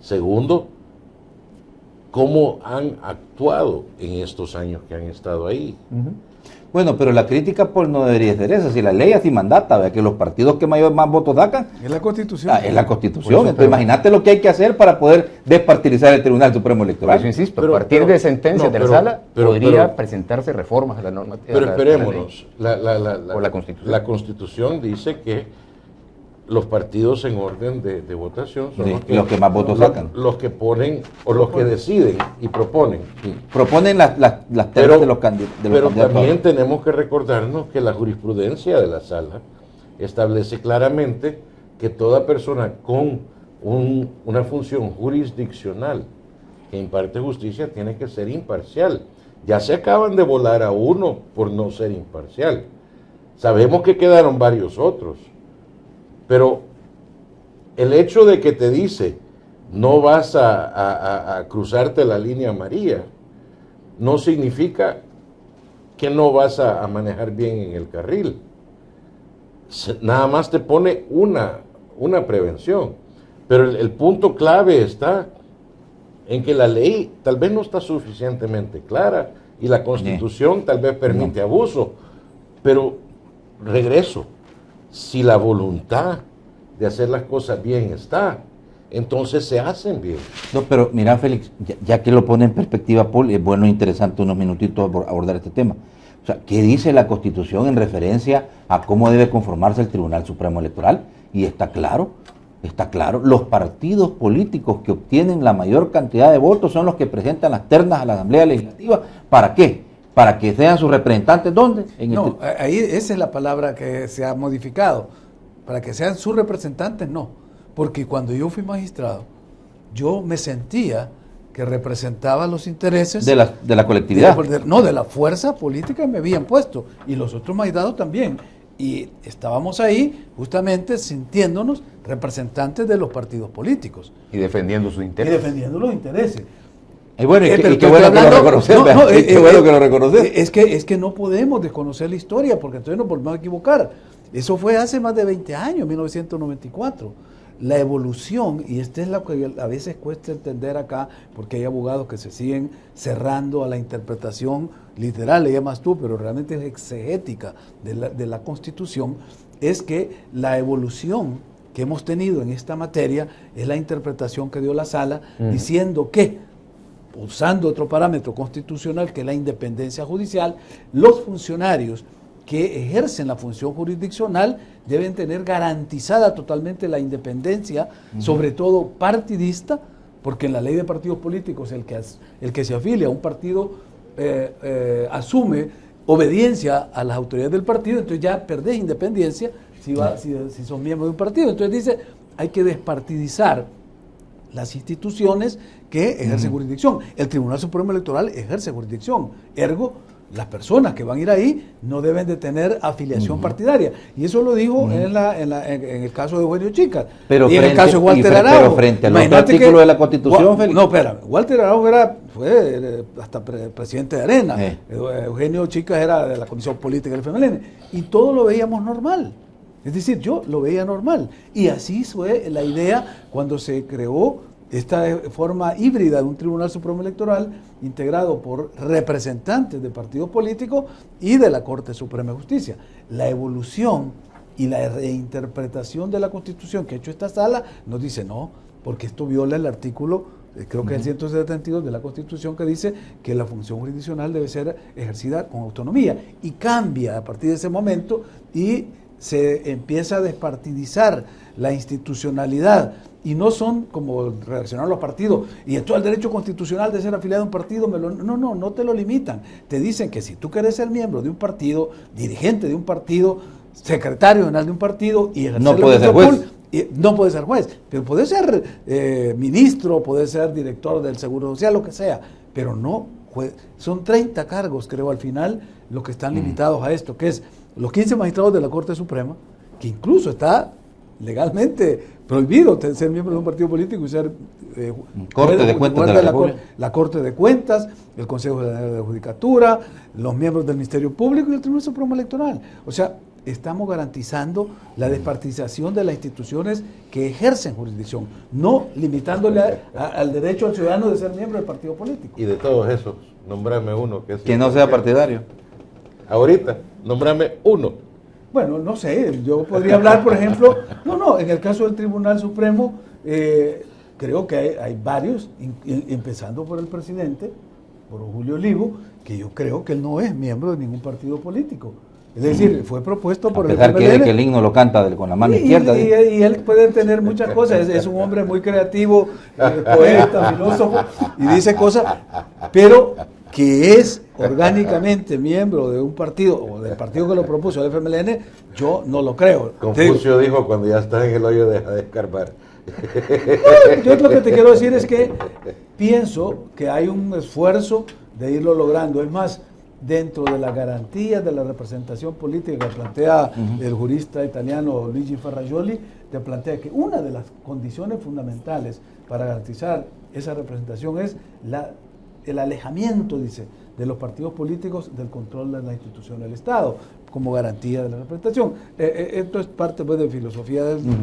Segundo, ¿cómo han actuado en estos años que han estado ahí? Bueno, pero la crítica pues no debería ser esa. Si la ley así mandata, ¿verdad? Que los partidos que más votos sacan... Es la Constitución. Es la Constitución. Entonces imagínate lo que hay que hacer para poder despartidizar el Tribunal Supremo Electoral. Por eso insisto, a partir de sentencias de la sala podría presentarse reformas a la normativa. Pero esperémonos, la Constitución dice que los partidos en orden de votación son los que más votos sacan. Los que ponen o los que deciden y proponen. Sí. Proponen las ternas de los candidatos. Pero también tenemos que recordarnos que la jurisprudencia de la sala establece claramente que toda persona con una función jurisdiccional que imparte justicia tiene que ser imparcial. Ya se acaban de volar a uno por no ser imparcial. Sabemos que quedaron varios otros. Pero el hecho de que te dice no vas a cruzarte la línea amarilla no significa que no vas a manejar bien en el carril. Nada más te pone una prevención. Pero el punto clave está en que la ley tal vez no está suficientemente clara y la Constitución tal vez permite abuso. Pero regreso. Si la voluntad de hacer las cosas bien está, entonces se hacen bien. No, pero mira, Félix, ya que lo pone en perspectiva, Paul, es bueno e interesante unos minutitos abordar este tema. O sea, ¿qué dice la Constitución en referencia a cómo debe conformarse el Tribunal Supremo Electoral? Y está claro, los partidos políticos que obtienen la mayor cantidad de votos son los que presentan las ternas a la Asamblea Legislativa. ¿Para qué? Para que sean sus representantes, ¿dónde? Ahí esa es la palabra que se ha modificado. Para que sean sus representantes, no. Porque cuando yo fui magistrado, yo me sentía que representaba los intereses... De la colectividad. De la fuerza política que me habían puesto. Y los otros magistrados también. Y estábamos ahí justamente sintiéndonos representantes de los partidos políticos. Y defendiendo sus intereses. Y defendiendo los intereses. Y bueno, qué bueno que lo reconoces. Qué bueno que lo reconoces. Es que no podemos desconocer la historia, porque entonces nos volvemos a equivocar. Eso fue hace más de 20 años, 1994. La evolución, y esta es la que a veces cuesta entender acá, porque hay abogados que se siguen cerrando a la interpretación literal, le llamas tú, pero realmente es exegética de la Constitución, es que la evolución que hemos tenido en esta materia es la interpretación que dio la Sala, diciendo que, usando otro parámetro constitucional que es la independencia judicial, los funcionarios que ejercen la función jurisdiccional deben tener garantizada totalmente la independencia, sobre todo partidista, porque en la ley de partidos políticos el que se afilia a un partido asume obediencia a las autoridades del partido, entonces ya perdés independencia si sos miembro de un partido. Entonces dice, hay que despartidizar las instituciones que ejercen jurisdicción. El Tribunal Supremo Electoral ejerce jurisdicción, ergo las personas que van a ir ahí no deben de tener afiliación partidaria. Y eso lo dijo en el caso de Eugenio Chicas. Pero y en el caso de Walter Araujo. Pero frente al otro artículo de la Constitución, Félix. No, espera, Walter Araujo fue hasta presidente de Arena. Eugenio Chicas era de la Comisión Política del FMLN. Y todo lo veíamos normal. Es decir, yo lo veía normal. Y así fue la idea cuando se creó esta forma híbrida de un Tribunal Supremo Electoral integrado por representantes de partidos políticos y de la Corte Suprema de Justicia. La evolución y la reinterpretación de la Constitución que ha hecho esta sala nos dice no, porque esto viola el artículo, creo que es el 172 de la Constitución, que dice que la función jurisdiccional debe ser ejercida con autonomía, y cambia a partir de ese momento y se empieza a despartidizar la institucionalidad. Y no son como reaccionaron los partidos, y esto es el derecho constitucional de ser afiliado a un partido, no te lo limitan. Te dicen que si tú querés ser miembro de un partido, dirigente de un partido, secretario general de un partido, y no puedes ser juez. No puedes ser juez, pero puedes ser ministro, puedes ser director del Seguro Social, lo que sea, pero no juez. Son 30 cargos, creo, al final, los que están limitados a esto, que es los 15 magistrados de la Corte Suprema, que incluso está legalmente prohibido ser miembro de un partido político y ser Corte de Cuentas de la Corte de Cuentas, el Consejo General de la Judicatura, los miembros del Ministerio Público y el Tribunal Supremo Electoral. O sea, estamos garantizando la despartidización de las instituciones que ejercen jurisdicción, no limitándole al derecho al ciudadano de ser miembro del partido político. Y de todos esos, nombrame uno que no sea partidario. Ahorita, nombrame uno. Bueno, no sé, yo podría hablar, por ejemplo, en el caso del Tribunal Supremo, creo que hay varios, empezando por el presidente, por Julio Olivo, que yo creo que él no es miembro de ningún partido político. Es decir, fue propuesto por el FMLN. Que el himno lo canta con la mano izquierda. Y él puede tener muchas cosas, es un hombre muy creativo, poeta, filósofo, y dice cosas, pero que es orgánicamente miembro de un partido, o del partido que lo propuso, el FMLN, yo no lo creo. Confucio dijo, cuando ya estás en el hoyo deja de escarbar. Yo lo que te quiero decir es que pienso que hay un esfuerzo de irlo logrando. Es más, dentro de las garantías de la representación política que plantea el jurista italiano Luigi Ferrajoli, te plantea que una de las condiciones fundamentales para garantizar esa representación es el alejamiento, dice, de los partidos políticos del control de la institución del Estado, como garantía de la representación. Esto es parte, pues, de filosofía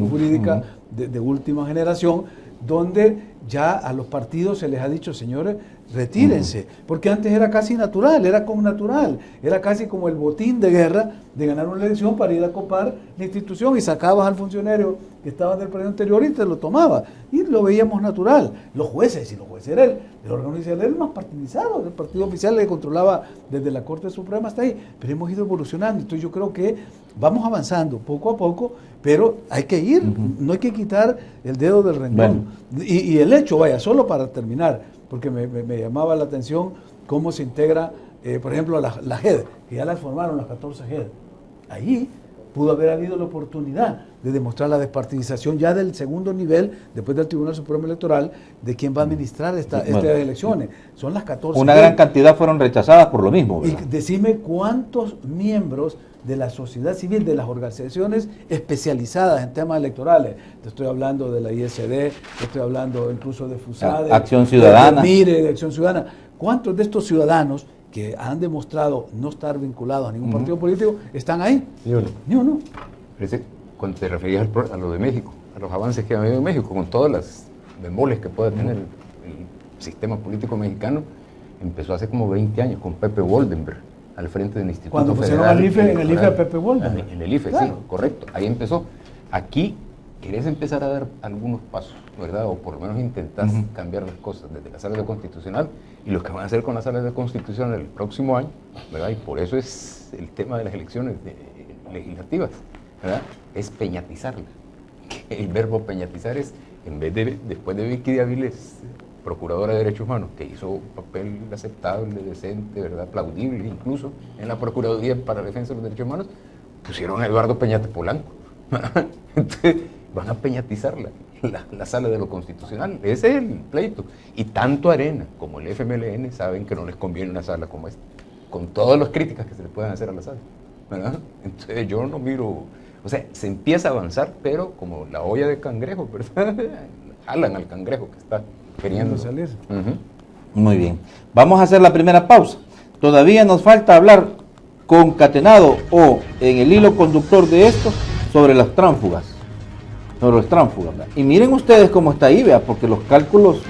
jurídica de última generación, donde ya a los partidos se les ha dicho, señores, retírense, porque antes era casi natural, era connatural, era casi como el botín de guerra de ganar una elección para ir a copar la institución, y sacabas al funcionario que estaba del periodo anterior y te lo tomaba, y lo veíamos natural. Los jueces era el órgano oficial, era el más partidizado, el partido oficial le controlaba desde la Corte Suprema hasta ahí, pero hemos ido evolucionando. Entonces yo creo que vamos avanzando poco a poco, pero hay que ir, no hay que quitar el dedo del renglón. Bueno. Y el hecho, vaya, solo para terminar, porque me llamaba la atención cómo se integra, por ejemplo, la JED, que ya las formaron las 14 JED. Ahí pudo haber habido la oportunidad de demostrar la despartidización ya del segundo nivel, después del Tribunal Supremo Electoral, de quién va a administrar estas elecciones. Son las 14. Una gran cantidad fueron rechazadas por lo mismo, ¿verdad? Y decime cuántos miembros de la sociedad civil, de las organizaciones especializadas en temas electorales, te estoy hablando de la ISD, te estoy hablando incluso de FUSADE, Acción Ciudadana, de Acción Ciudadana, ¿cuántos de estos ciudadanos que han demostrado no estar vinculados a ningún partido político están ahí? Ni uno. Cuando te referías a lo de México, a los avances que ha habido en México, con todas las bemoles que puede tener el sistema político mexicano, empezó hace como 20 años con Pepe Woldenberg al frente del Instituto Cuando Federal. Cuando pusieron en el IFE a Pepe Woldenberg. En el IFE, claro. Sí, correcto. Ahí empezó. Aquí querés empezar a dar algunos pasos, ¿verdad? O por lo menos intentás cambiar las cosas desde la sala de constitucional, y lo que van a hacer con la sala de constitucional el próximo año, ¿verdad? Y por eso es el tema de las elecciones legislativas, ¿verdad? Es peñatizarla. El verbo peñatizar es en vez de, después de Vicky Dáviles, procuradora de Derechos Humanos, que hizo un papel aceptable, decente, ¿verdad? Aplaudible incluso en la Procuraduría para la Defensa de los Derechos Humanos, pusieron a Eduardo Peñate Polanco. Entonces, van a peñatizar la sala de lo constitucional. Ese es el pleito. Y tanto Arena como el FMLN saben que no les conviene una sala como esta, con todas las críticas que se le puedan hacer a la sala, ¿verdad? Entonces yo no miro, o sea, se empieza a avanzar, pero como la olla de cangrejo, ¿verdad? Jalan al cangrejo que está queriendo salir. Muy bien. Vamos a hacer la primera pausa. Todavía nos falta hablar concatenado o en el hilo conductor de esto sobre las tránsfugas. ¿Verdad? Y miren ustedes cómo está ahí, vea, porque los cálculos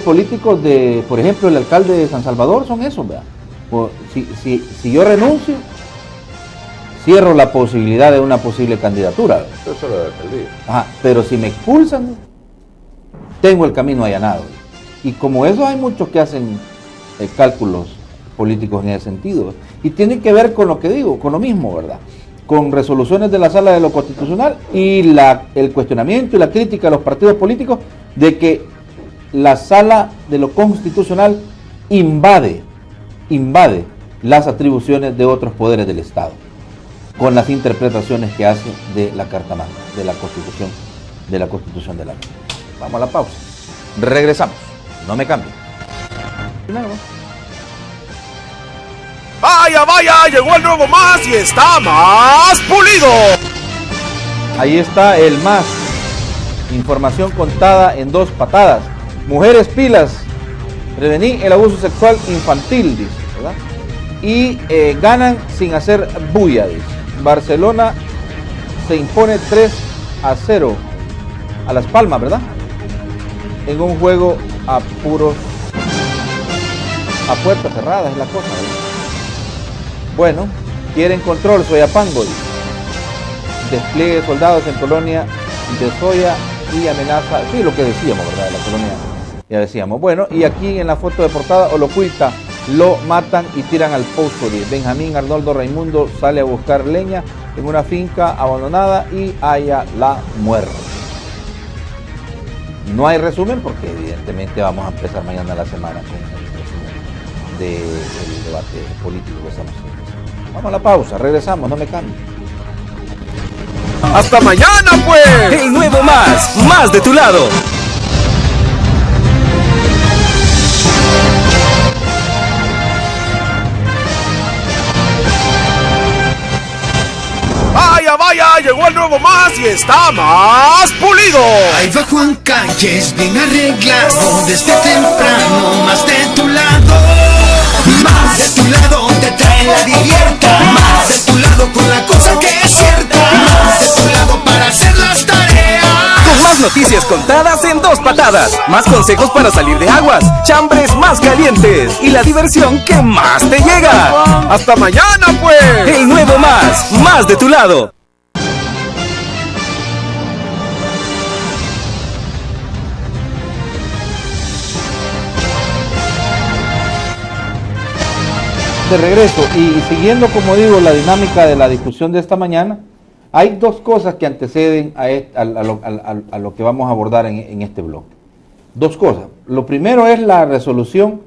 políticos de, por ejemplo, el alcalde de San Salvador son esos, vea. Si yo renuncio, cierro la posibilidad de una posible candidatura. ¿Verdad? Eso es la alcaldía. Ajá, pero si me expulsan, tengo el camino allanado. Y como eso hay muchos que hacen cálculos políticos en ese sentido. Y tiene que ver con lo que digo, con lo mismo, ¿verdad? Con resoluciones de la Sala de lo Constitucional y el cuestionamiento y la crítica a los partidos políticos de que la Sala de lo Constitucional invade las atribuciones de otros poderes del Estado con las interpretaciones que hace de la Carta Magna, de la Constitución de la Ley. Vamos a la pausa. Regresamos. No me cambien. Vaya, vaya, llegó el nuevo Más y está más pulido. Ahí está el Más. Información contada en 2 patadas. Mujeres pilas. Prevení el abuso sexual infantil, dice, ¿verdad? Y ganan sin hacer bulla, dice. Barcelona se impone 3-0 a Las Palmas, ¿verdad? En un juego a puertas cerradas es la cosa, ¿verdad? Bueno, quieren control, Soyapango, dice. Despliegue de soldados en colonia de Soya y amenaza, sí, lo que decíamos, ¿verdad? De la colonia, ya decíamos. Bueno, y aquí en la foto de portada, Olocuilta, lo matan y tiran al pozo de Benjamín Arnoldo Raimundo, sale a buscar leña en una finca abandonada y halla la muerte. No hay resumen porque evidentemente vamos a empezar mañana la semana con el resumen del debate político que estamos haciendo. Vamos a la pausa, regresamos, no me cambien. Hasta mañana, pues. El nuevo Más de tu lado. Vaya, vaya, llegó el nuevo Más y está más pulido. Ahí va Juan Calles, bien arreglado, desde temprano, más de tu lado. Más de tu lado te trae la divierta. Más de tu lado con la cosa que es cierta. Más de tu lado para hacer las tareas. Con más noticias contadas en 2 patadas. Más consejos para salir de aguas. Chambres más calientes. Y la diversión que más te llega. Hasta mañana, pues. El nuevo Más de tu lado. De regreso y siguiendo, como digo, la dinámica de la discusión de esta mañana, hay 2 cosas que anteceden a lo que vamos a abordar en este bloque. 2 cosas. Lo primero es la resolución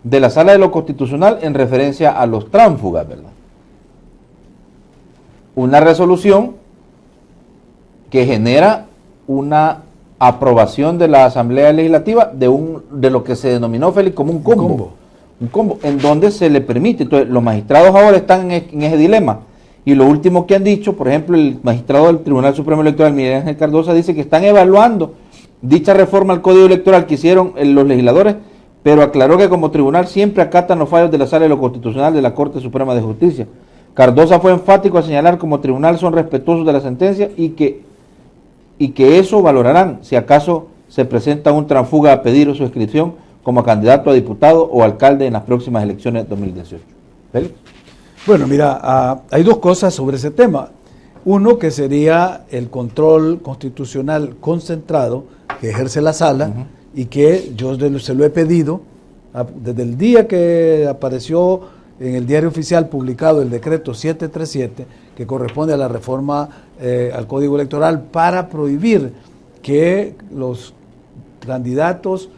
de la Sala de lo Constitucional en referencia a los tránsfugas, ¿verdad? Una resolución que genera una aprobación de la Asamblea Legislativa de lo que se denominó, Félix, como un combo. Un combo en donde se le permite. Entonces, los magistrados ahora están en ese dilema. Y lo último que han dicho, por ejemplo, el magistrado del Tribunal Supremo Electoral, Miguel Ángel Cardosa, dice que están evaluando dicha reforma al Código Electoral que hicieron los legisladores, pero aclaró que como tribunal siempre acatan los fallos de la Sala de lo Constitucional de la Corte Suprema de Justicia. Cardosa fue enfático a señalar como tribunal son respetuosos de la sentencia y que eso valorarán si acaso se presenta un transfuga a pedir su inscripción como candidato a diputado o alcalde en las próximas elecciones de 2018. ¿Félix? Bueno, mira, hay 2 cosas sobre ese tema. Uno que sería el control constitucional concentrado que ejerce la sala y que yo se lo he pedido desde el día que apareció en el diario oficial publicado el decreto 737 que corresponde a la reforma al Código Electoral para prohibir que los candidatos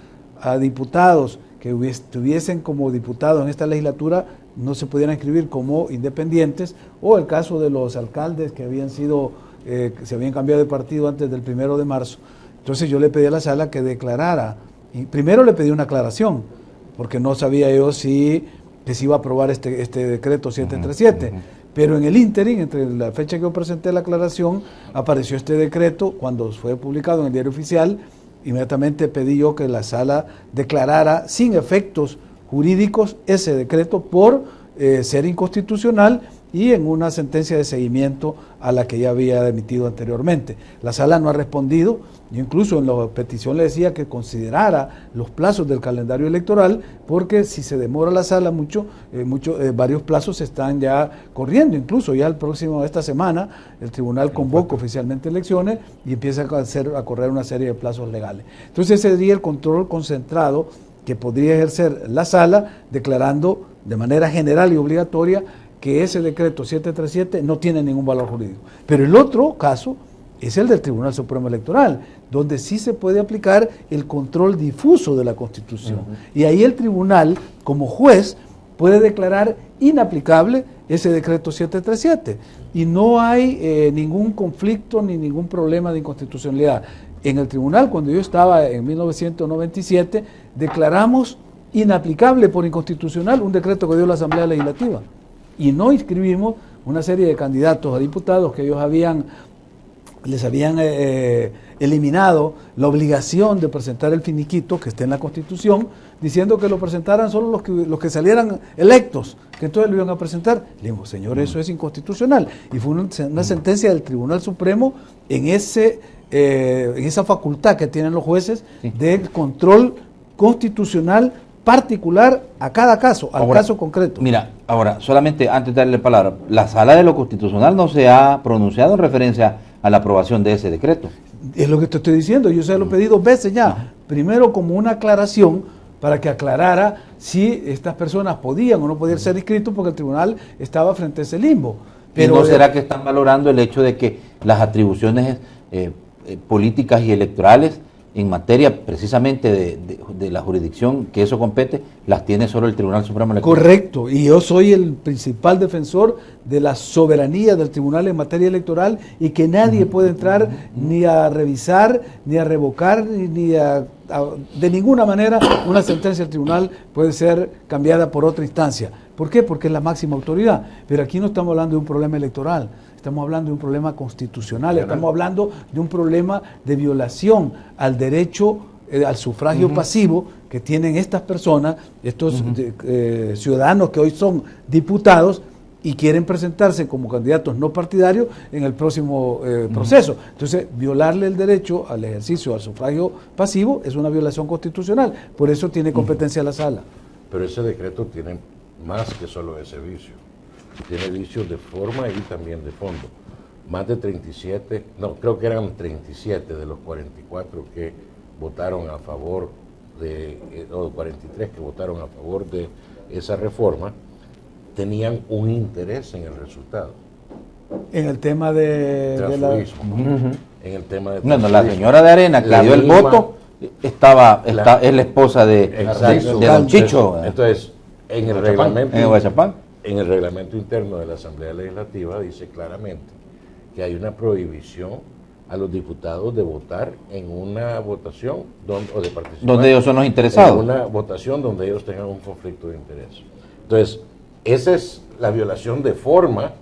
a diputados que estuviesen como diputados en esta legislatura no se pudieran inscribir como independientes, o el caso de los alcaldes que habían sido, que se habían cambiado de partido antes del 1 de marzo. Entonces yo le pedí a la sala que declarara, y primero le pedí una aclaración, porque no sabía yo si se iba a aprobar este decreto 737, pero en el ínterin, entre la fecha que yo presenté la aclaración, apareció este decreto. Cuando fue publicado en el Diario Oficial, inmediatamente pedí yo que la sala declarara sin efectos jurídicos ese decreto por ser inconstitucional, y en una sentencia de seguimiento a la que ya había emitido anteriormente. La sala no ha respondido. Yo incluso en la petición le decía que considerara los plazos del calendario electoral, porque si se demora la sala varios plazos están ya corriendo. Incluso ya esta semana el tribunal convoca oficialmente elecciones y empieza a correr una serie de plazos legales. Entonces ese sería el control concentrado que podría ejercer la sala, declarando de manera general y obligatoria que ese decreto 737 no tiene ningún valor jurídico. Pero el otro caso es el del Tribunal Supremo Electoral, donde sí se puede aplicar el control difuso de la Constitución. Y ahí el tribunal, como juez, puede declarar inaplicable ese decreto 737. Y no hay ningún conflicto ni ningún problema de inconstitucionalidad. En el tribunal, cuando yo estaba en 1997, declaramos inaplicable por inconstitucional un decreto que dio la Asamblea Legislativa. Y no inscribimos una serie de candidatos a diputados que ellos les habían eliminado la obligación de presentar el finiquito que está en la Constitución, diciendo que lo presentaran solo los que salieran electos, que entonces lo iban a presentar. Le digo, señor, eso es inconstitucional. Y fue una sentencia del Tribunal Supremo en esa facultad que tienen los jueces de control constitucional particular a cada caso, al caso concreto. Mira, ahora, solamente antes de darle palabra, la Sala de lo Constitucional no se ha pronunciado en referencia a la aprobación de ese decreto. Es lo que te estoy diciendo, yo se lo he pedido 2 veces ya. Primero como una aclaración para que aclarara si estas personas podían o no podían ser inscritos, porque el tribunal estaba frente a ese limbo. Pero ¿no será que están valorando el hecho de que las atribuciones políticas y electorales en materia precisamente de la jurisdicción que eso compete, las tiene solo el Tribunal Supremo Electoral? Correcto, y yo soy el principal defensor de la soberanía del tribunal en materia electoral, y que nadie puede entrar ni a revisar, ni a revocar, ni de ninguna manera una sentencia del tribunal puede ser cambiada por otra instancia. ¿Por qué? Porque es la máxima autoridad. Pero aquí no estamos hablando de un problema electoral, estamos hablando de un problema constitucional, estamos hablando de un problema de violación al derecho al sufragio pasivo que tienen estas personas, estos ciudadanos que hoy son diputados y quieren presentarse como candidatos no partidarios en el próximo proceso. Entonces, violarle el derecho al ejercicio al sufragio pasivo es una violación constitucional, por eso tiene competencia la sala. Pero ese decreto tiene más que solo ese vicio. Tiene vicios de forma y también de fondo. Más de 37, no, creo que eran 37 de los 44 que votaron a favor o 43 que votaron a favor de esa reforma, tenían un interés en el resultado. En el tema de en el tema de bueno, la señora de Arena que dio el voto es la esposa de don Chicho. Entonces, en el reglamento interno de la Asamblea Legislativa dice claramente que hay una prohibición a los diputados de votar en una votación o de participar donde ellos son los interesados. En una votación donde ellos tengan un conflicto de interés. Entonces, esa es la violación de forma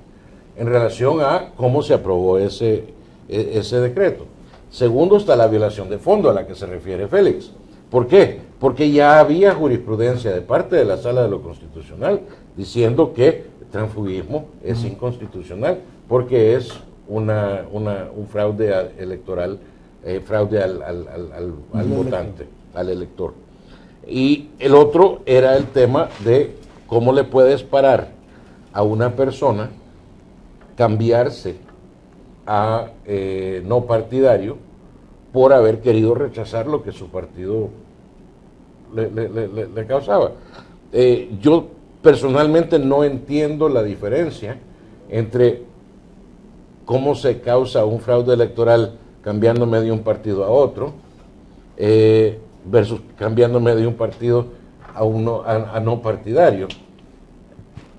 en relación a cómo se aprobó ese decreto. Segundo, está la violación de fondo a la que se refiere Félix. ¿Por qué? Porque ya había jurisprudencia de parte de la Sala de lo Constitucional diciendo que el transfugismo es inconstitucional porque es un fraude electoral, fraude al votante, al elector. Y el otro era el tema de cómo le puedes parar a una persona cambiarse a no partidario por haber querido rechazar lo que su partido le causaba. Yo personalmente no entiendo la diferencia entre cómo se causa un fraude electoral cambiándome de un partido a otro, versus cambiándome de un partido a no partidario.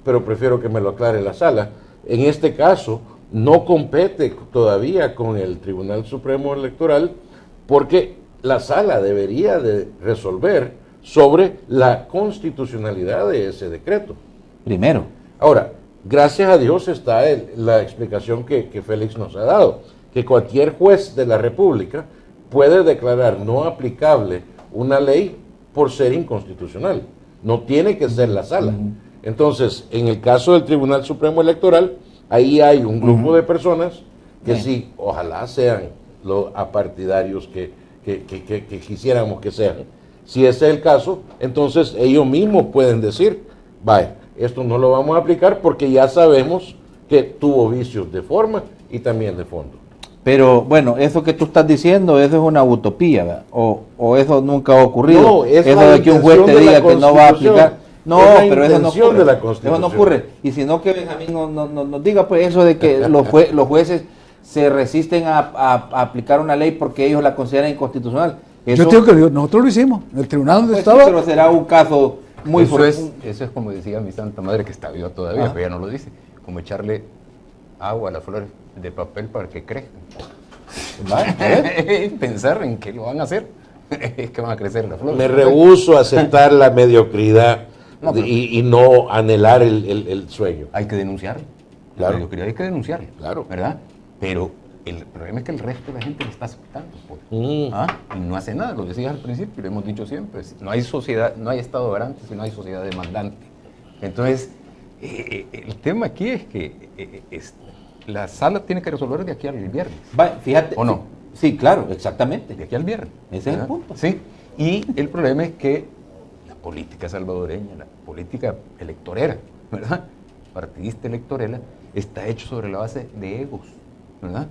Pero prefiero que me lo aclare la sala. En este caso, no compete todavía con el Tribunal Supremo Electoral, porque la sala debería de resolver sobre la constitucionalidad de ese decreto. Primero. Ahora, gracias a Dios está la explicación que Félix nos ha dado, que cualquier juez de la República puede declarar no aplicable una ley por ser inconstitucional. No tiene que ser la sala. Entonces, en el caso del Tribunal Supremo Electoral, ahí hay un grupo de personas que sí, ojalá sean los apartidarios que quisiéramos que sean. Si ese es el caso, entonces ellos mismos pueden decir, vaya, esto no lo vamos a aplicar porque ya sabemos que tuvo vicios de forma y también de fondo. Pero bueno, eso que tú estás diciendo, eso es una utopía, ¿verdad? O eso nunca ha ocurrido. No, es eso la de que un juez te intención de diga la que no va a Constitución. aplicar. No, Es la pero eso no intención ocurre. de la Eso no Constitución. ocurre. Y si no, que Benjamín nos diga pues eso de que los jueces se resisten a aplicar una ley porque ellos la consideran inconstitucional. Eso, Yo tengo que nosotros lo hicimos. En el tribunal donde pues, estaba. pero será un caso muy eso es como decía mi santa madre, que está viva todavía, pero ya no lo dice, como echarle agua a las flores de papel para que crezcan. Pensar en que lo van a hacer, es que van a crecer las flores. Me rehúso a aceptar la mediocridad No, pero- y no anhelar el sueño. Hay que denunciarlo. Claro. La mediocridad hay que denunciarlo. Claro. ¿Verdad? Pero el problema es que el resto de la gente lo está aceptando. Pues. Mm. Y no hace nada, lo decías al principio, lo hemos dicho siempre. No hay sociedad, no hay Estado garante, sino hay sociedad demandante. Entonces, el tema aquí es que la sala tiene que resolver de aquí al viernes. Fíjate. ¿O no? Sí, claro, exactamente. De aquí al viernes. Ese es el ¿verdad? punto. Sí. Y el problema es que la política salvadoreña, la política electorera, ¿verdad? Partidista electorera, está hecho sobre la base de egos, ¿verdad?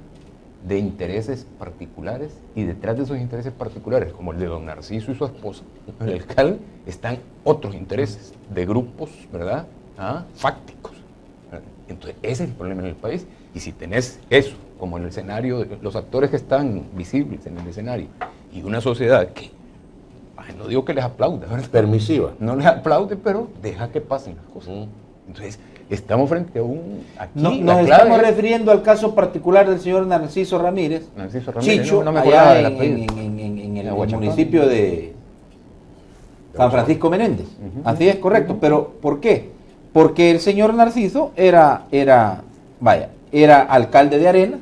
De intereses particulares, y detrás de esos intereses particulares, como el de don Narciso y su esposa, el alcalde, están otros intereses de grupos, ¿verdad? Fácticos. ¿Verdad? Entonces, ese es el problema en el país. Y si tenés eso, como en el escenario, los actores que están visibles en el escenario, y una sociedad que, no digo que les aplaude, ¿verdad? Permisiva. No les aplaude, pero deja que pasen las cosas. Entonces, estamos frente a aquí Nos la clave estamos es- refiriendo al caso particular del señor Narciso Ramírez, Narciso Ramírez, Chicho, no me acordaba allá del en apellido. el De Huachapán. municipio de San Francisco Menéndez. Así es, correcto. Pero ¿por qué? Porque el señor Narciso era alcalde de Arena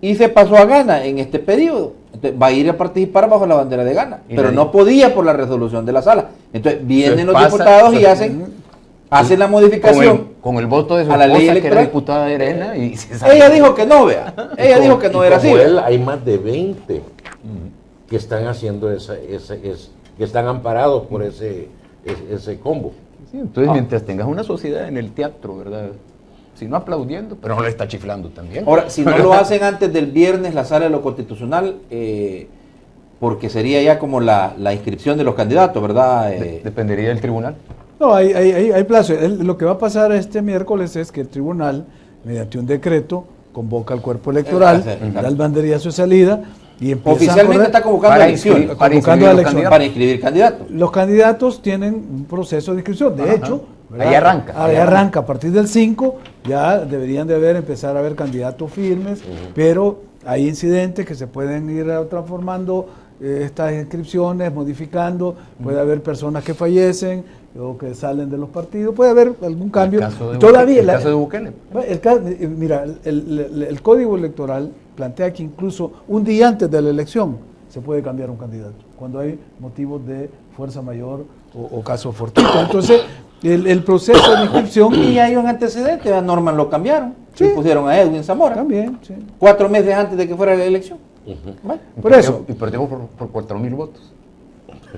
y se pasó a Gana en este periodo. Entonces, va a ir a participar bajo la bandera de Gana, Y pero nadie- no podía por la resolución de la sala. Entonces vienen los pasa- diputados y hacen la modificación. con el voto de su a la ley esposa, que era electoral. diputada de Arena, y se salió. Ella dijo que no, vea. Ella dijo que no Y era así. como él, ¿vea? hay más de 20 que están haciendo que están amparados por ese combo. Sí, entonces, mientras tengas una sociedad en el teatro, ¿verdad? Si no aplaudiendo, pero no le está chiflando también. Ahora, si no lo hacen antes del viernes, la sala de lo constitucional, porque sería ya como la inscripción de los candidatos, ¿verdad? Dependería del tribunal. No, hay plazo. Lo que va a pasar este miércoles es que el tribunal, mediante un decreto, convoca al cuerpo electoral, Exacto. da el banderillazo de salida y empieza Oficialmente a está correr. convocando Para elecciones. inscribir- para Convocando inscribir a los elecciones. Para inscribir candidatos. Los candidatos tienen un proceso de inscripción. De hecho, ¿verdad? Ahí arranca. Ahí arranca. A partir del 5 ya deberían de empezar a haber candidatos firmes, pero hay incidentes que se pueden ir transformando estas inscripciones, modificando. Puede haber personas que fallecen o que salen de los partidos. Puede haber algún cambio. El caso de Todavía Bukele, el caso de Bukele. Mira, el código electoral plantea que incluso un día antes de la elección se puede cambiar un candidato, cuando hay motivos de fuerza mayor o caso fortuito. Entonces, el proceso de inscripción Y hay un antecedente, a Norman lo cambiaron. Sí. Y pusieron a Edwin Zamora. también, sí. 4 meses antes de que fuera la elección. Bueno, Por eso. Y perdimos por 4.000 votos.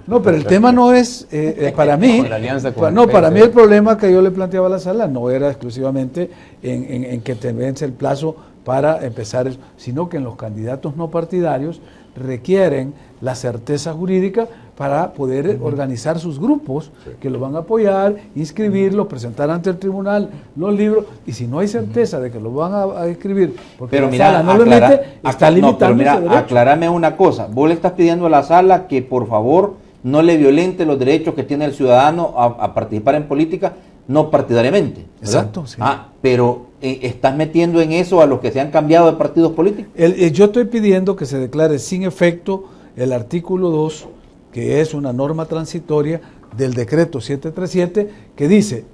No, pero el tema no es, para mí, Con la alianza con no, el para PS. mí el problema que yo le planteaba a la sala no era exclusivamente en que te vence el plazo para empezar, sino que en los candidatos no partidarios requieren la certeza jurídica para poder organizar sus grupos que lo van a apoyar, inscribirlo, presentar ante el tribunal los libros, y si no hay certeza de que lo van a inscribir, porque Pero la mira, sala no lo emite, está limitando ese derecho. Aclárame una cosa, vos le estás pidiendo a la sala que por favor no le violente los derechos que tiene el ciudadano a participar en política no partidariamente, ¿verdad? Exacto, sí. Pero estás metiendo en eso a los que se han cambiado de partidos políticos. Yo estoy pidiendo que se declare sin efecto el artículo 2, que es una norma transitoria del decreto 737, que dice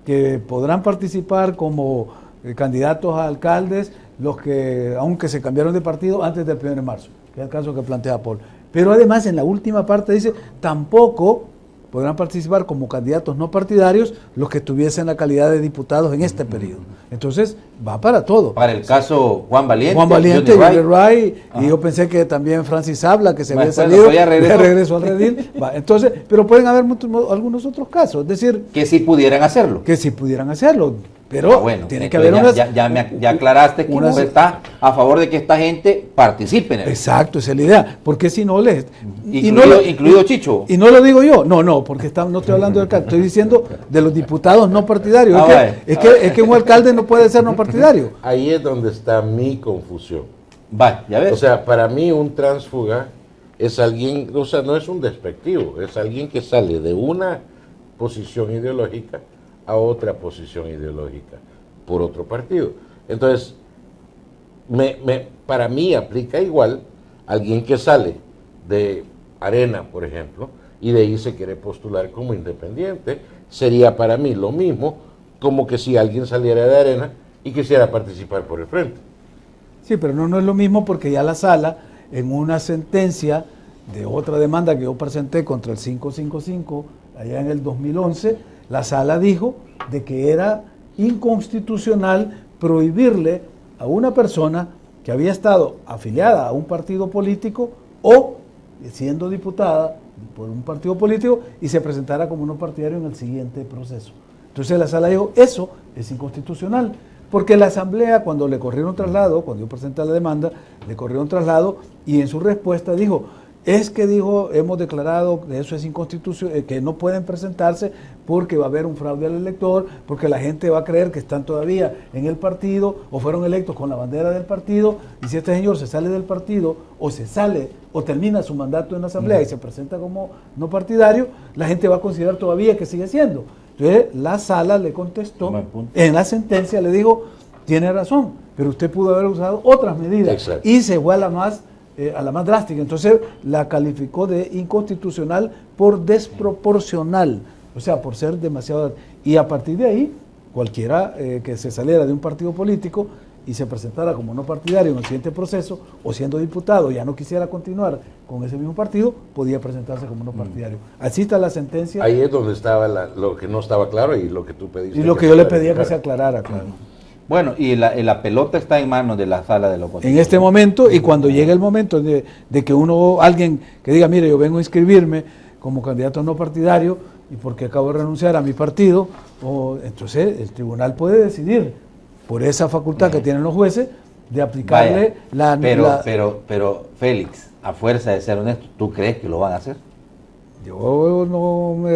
que podrán participar como candidatos a alcaldes los que, aunque se cambiaron de partido antes del 1 de marzo, que es el caso que plantea Paul. Pero además en la última parte dice, tampoco podrán participar como candidatos no partidarios los que tuviesen la calidad de diputados en este periodo. Entonces, va para todo. Para el caso Juan Valiente, Johnny Wright, y yo pensé que también Francis Habla, que se había salido de regreso al redil. Entonces, pero pueden haber algunos otros casos, es decir... Que sí pudieran hacerlo. Que sí pudieran hacerlo. Pero bueno, tiene que haber unas... Ya aclaraste que usted está a favor de que esta gente participe en el... Exacto, esa es la idea. Porque si no les... Incluido Chicho. Y no lo digo yo. No, porque no estoy hablando del caso. Estoy diciendo de los diputados no partidarios. Es que un alcalde no puede ser no partidario. Ahí es donde está mi confusión. Ya ves. O sea, para mí un tránsfuga es alguien, o sea, no es un despectivo, es alguien que sale de una posición ideológica a otra posición ideológica por otro partido. Entonces, para mí aplica igual alguien que sale de Arena, por ejemplo, y de ahí se quiere postular como independiente. Sería para mí lo mismo como que si alguien saliera de Arena y quisiera participar por el frente. Sí, pero no es lo mismo, porque ya la sala, en una sentencia de otra demanda que yo presenté contra el 555 allá en el 2011, la sala dijo de que era inconstitucional prohibirle a una persona que había estado afiliada a un partido político o siendo diputada por un partido político y se presentara como no partidario en el siguiente proceso. Entonces la sala dijo, eso es inconstitucional, porque la asamblea, cuando le corrieron traslado, cuando yo presenté la demanda, le corrieron traslado, y en su respuesta dijo, hemos declarado que eso es inconstitucional, que no pueden presentarse porque va a haber un fraude al elector, porque la gente va a creer que están todavía en el partido o fueron electos con la bandera del partido, y si este señor se sale del partido o se sale o termina su mandato en la asamblea y se presenta como no partidario, la gente va a considerar todavía que sigue siendo. Entonces la sala le contestó, en la sentencia le dijo, tiene razón, pero usted pudo haber usado otras medidas. Exacto. Y se fue a la más drástica. Entonces la calificó de inconstitucional por desproporcional, o sea, por ser demasiado. Y a partir de ahí, cualquiera que se saliera de un partido político y se presentara como no partidario en el siguiente proceso, o siendo diputado ya no quisiera continuar con ese mismo partido, podía presentarse como no partidario. Así está la sentencia. Ahí es donde estaba lo que no estaba claro y lo que tú pediste. Y lo que yo le pedía que se aclarara, claro. Bueno, y la pelota está en manos de la sala de la oposición. En este momento, y cuando llegue el momento de que alguien que diga, mire, yo vengo a inscribirme como candidato no partidario y porque acabo de renunciar a mi partido, entonces el tribunal puede decidir por esa facultad que tienen los jueces de aplicarle Pero Félix, a fuerza de ser honesto, ¿tú crees que lo van a hacer? Yo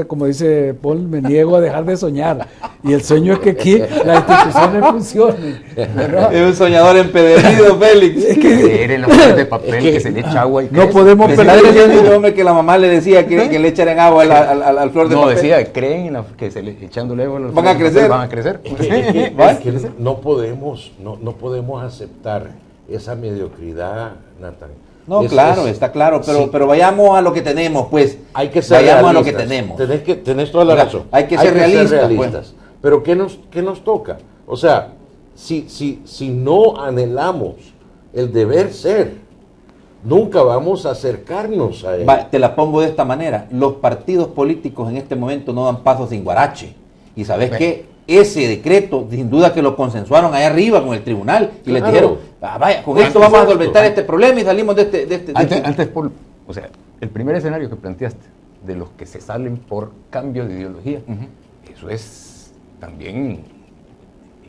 como dice Paul, me niego a dejar de soñar. Y el sueño es que aquí las instituciones funcionen, ¿verdad? Es un soñador empedernido, Félix. Es que Leer en la hoja de papel que se le echa agua y no podemos ¿Está diciendo el hombre que la mamá le decía que le echaran agua al flor de papel? No, decía, creen que echándole agua van a crecer. Van a crecer. Es que no podemos aceptar esa mediocridad, Nathan. No, claro, está claro, pero vayamos a lo que tenemos, pues. Hay que ser vayamos realistas. A lo que tenemos. Tenés toda la razón. Hay que ser realistas. Pues. Pero ¿qué nos toca? O sea, si no anhelamos el deber ser, nunca vamos a acercarnos a él. Te la pongo de esta manera. Los partidos políticos en este momento no dan pasos sin guarache. ¿Y sabes qué? Ese decreto, sin duda que lo consensuaron ahí arriba con el tribunal y les dijeron, vaya, con esto vamos a solventar este problema y salimos de este. Antes, Paul, o sea, el primer escenario que planteaste, de los que se salen por cambio de ideología, eso es también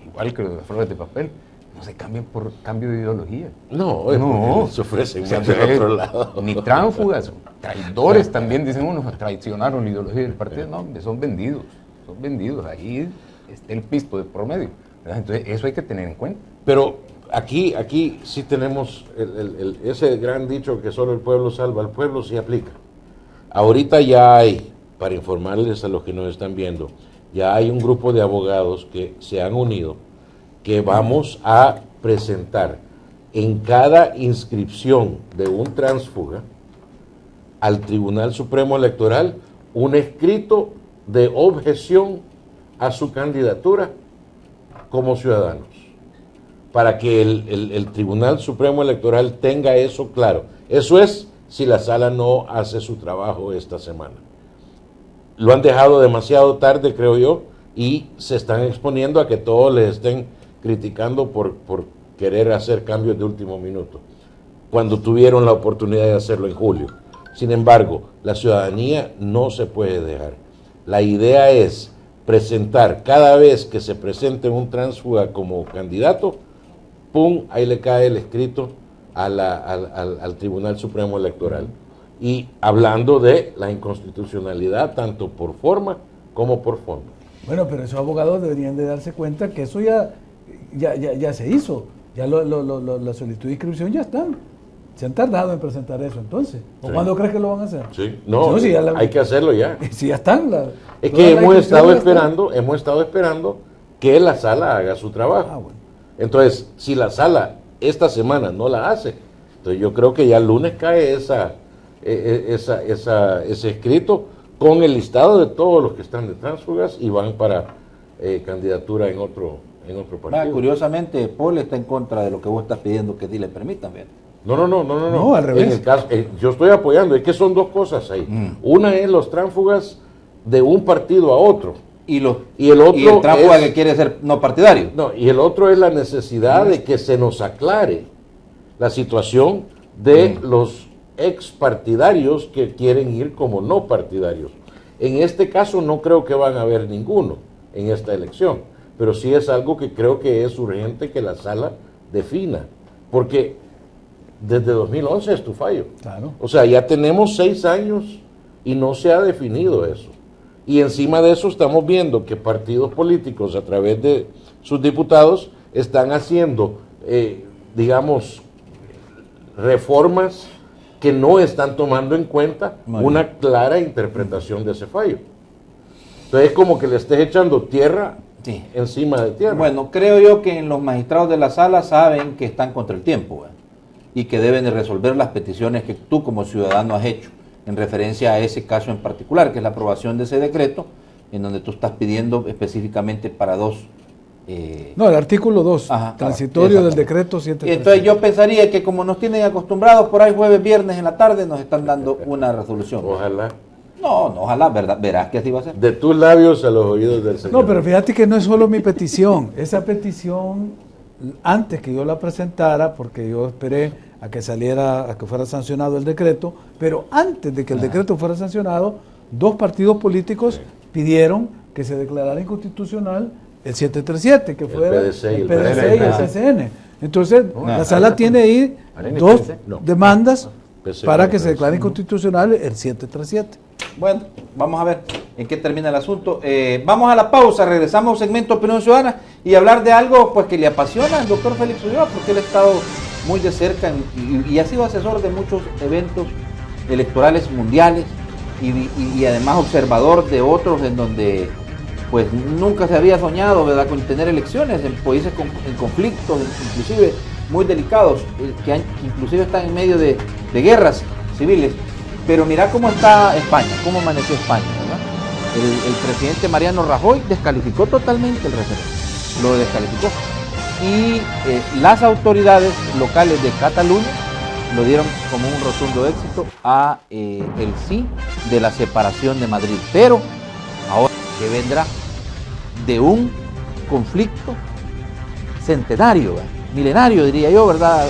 igual que lo de las flores de papel. no se cambien por cambio de ideología. No, se ofrecen O sea, más del otro lado. ni tránsfugas, traidores también, dicen unos, traicionaron la ideología del partido. No, hombre, son vendidos, ahí está el pisto de promedio, ¿verdad? Entonces eso hay que tener en cuenta. Pero aquí sí tenemos ese gran dicho que solo el pueblo salva al pueblo, sí aplica. Ahorita ya hay, para informarles a los que nos están viendo, ya hay un grupo de abogados que se han unido, que vamos a presentar en cada inscripción de un tránsfuga al Tribunal Supremo Electoral un escrito de objeción a su candidatura como ciudadanos, para que el Tribunal Supremo Electoral tenga eso claro. Eso es si la sala no hace su trabajo esta semana. Lo han dejado demasiado tarde, creo yo, y se están exponiendo a que todos les estén criticando por querer hacer cambios de último minuto, cuando tuvieron la oportunidad de hacerlo en julio. Sin embargo, la ciudadanía no se puede dejar. La idea es presentar, cada vez que se presente un tránsfuga como candidato, ¡pum!, ahí le cae el escrito al Tribunal Supremo Electoral. Y hablando de la inconstitucionalidad, tanto por forma como por fondo. Bueno, pero esos abogados deberían de darse cuenta que eso ya se hizo. Ya la solicitud de inscripción ya están. Se han tardado en presentar eso entonces. ¿O cuándo crees que lo van a hacer? Sí, no, sí, hay que hacerlo ya. Si ya están. Es que hemos estado esperando que la sala haga su trabajo. Bueno. Entonces, si la sala esta semana no la hace, entonces yo creo que ya el lunes cae ese escrito con el listado de todos los que están de tránsfugas y van para candidatura en otro partido. Curiosamente, Paul está en contra de lo que vos estás pidiendo que sí le permitan, ¿verdad? No, al revés. En el caso, yo estoy apoyando, es que son dos cosas ahí. Una es los tránsfugas de un partido a otro. Y el tránsfuga que quiere ser no partidario. No, y el otro es la necesidad de que se nos aclare la situación de los ex partidarios que quieren ir como no partidarios. En este caso no creo que van a haber ninguno en esta elección, pero sí es algo que creo que es urgente que la sala defina, porque desde 2011 es tu fallo. Claro. O sea, ya tenemos 6 años y no se ha definido eso. Y encima de eso estamos viendo que partidos políticos a través de sus diputados están haciendo, digamos, reformas que no están tomando en cuenta una clara interpretación de ese fallo. Entonces es como que le estés echando tierra encima de tierra. Bueno, creo yo que los magistrados de la sala saben que están contra el tiempo, ¿verdad? Y que deben de resolver las peticiones que tú como ciudadano has hecho en referencia a ese caso en particular, que es la aprobación de ese decreto, en donde tú estás pidiendo específicamente para dos... No, el artículo 2, transitorio del decreto 737. Entonces yo pensaría que como nos tienen acostumbrados por ahí jueves, viernes en la tarde, nos están dando una resolución. Ojalá. No, ojalá, ¿verdad? Verás que así va a ser. De tus labios a los oídos del Señor. No, pero fíjate que no es solo mi petición. Esa petición, antes que yo la presentara, porque yo esperé a que saliera, a que fuera sancionado el decreto, pero antes de que el decreto fuera sancionado, 2 partidos políticos pidieron que se declarara inconstitucional el 737, que fue el PDC y el PCN. Entonces, la sala tiene ahí 2 demandas para que se declare inconstitucional el 737. Bueno, vamos a ver en qué termina el asunto. Vamos a la pausa, regresamos a un segmento de Opinión Ciudadana y hablar de algo pues que le apasiona al doctor Félix Ulloa, porque él ha estado muy de cerca y ha sido asesor de muchos eventos electorales mundiales y además observador de otros en donde pues nunca se había soñado, ¿verdad?, con tener elecciones en países en conflictos, inclusive muy delicados, que inclusive están en medio de guerras civiles. Pero mira cómo está España, cómo amaneció España, ¿verdad? El presidente Mariano Rajoy descalificó totalmente el referéndum, lo descalificó. Y las autoridades locales de Cataluña lo dieron como un rotundo éxito a el sí de la separación de Madrid. Pero ahora que vendrá de un conflicto centenario, ¿verdad?, milenario diría yo, ¿verdad?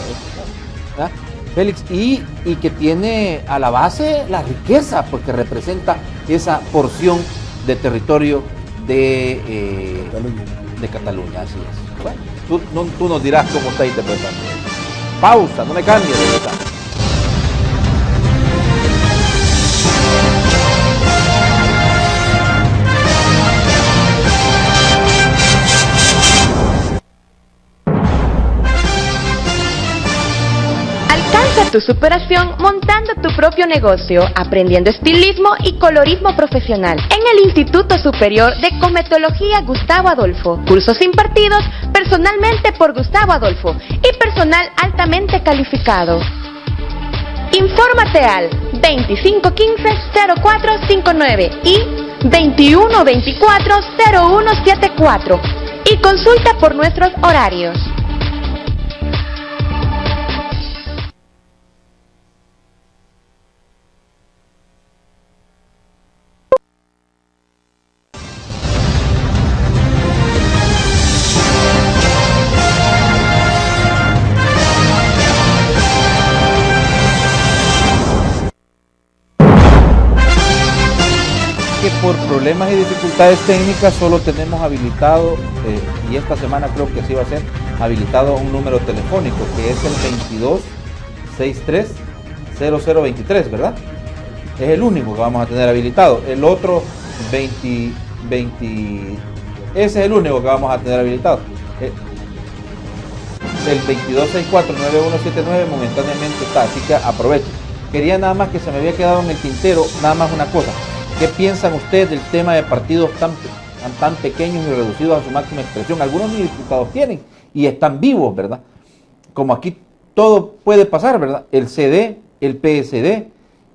Félix, y que tiene a la base la riqueza, porque representa esa porción de territorio de Cataluña, así es. Bueno. Tú nos dirás cómo está interpretando. Pausa, no me cambies de mensaje. Alcanza tu superación montando tu propio negocio, aprendiendo estilismo y colorismo profesional en el Instituto Superior de Cosmetología Gustavo Adolfo. Cursos impartidos personalmente por Gustavo Adolfo y personal altamente calificado. Infórmate al 2515-0459 y 2124-0174 y consulta por nuestros horarios. Por problemas y dificultades técnicas solo tenemos habilitado, y esta semana creo que así va a ser, habilitado un número telefónico que es el 2263-0023, ¿verdad? Es el único que vamos a tener habilitado. El otro ese es el único que vamos a tener habilitado. El 2264-9179 momentáneamente está, así que aprovechen. Quería nada más, que se me había quedado en el tintero, nada más una cosa. ¿Qué piensan ustedes del tema de partidos tan pequeños y reducidos a su máxima expresión? Algunos ni diputados tienen y están vivos, ¿verdad? Como aquí todo puede pasar, ¿verdad? El CD, el PSD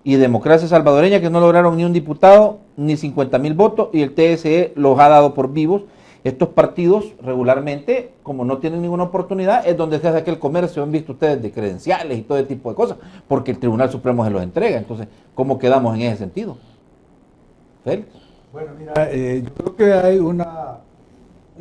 y Democracia Salvadoreña, que no lograron ni un diputado, ni 50,000 votos, y el TSE los ha dado por vivos. Estos partidos regularmente, como no tienen ninguna oportunidad, es donde se hace aquel comercio, han visto ustedes, de credenciales y todo ese tipo de cosas, porque el Tribunal Supremo se los entrega. Entonces, ¿cómo quedamos en ese sentido? ¿Félix? Bueno, mira, yo creo que hay un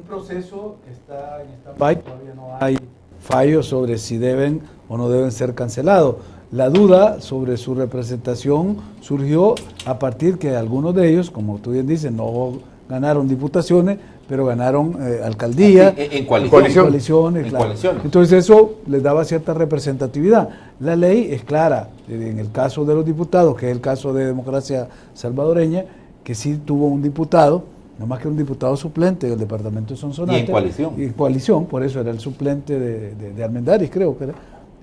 proceso que está en stand-by, todavía no hay fallos sobre si deben o no deben ser cancelados. La duda sobre su representación surgió a partir que algunos de ellos, como tú bien dices, no ganaron diputaciones, pero ganaron alcaldías, en coaliciones, claro. Coaliciones. Entonces eso les daba cierta representatividad. La ley es clara, en el caso de los diputados, que es el caso de Democracia Salvadoreña, que sí tuvo un diputado, no más que un diputado suplente del departamento de Sonsonate. Y en coalición. Y en coalición, por eso era el suplente de Armendáriz, creo que era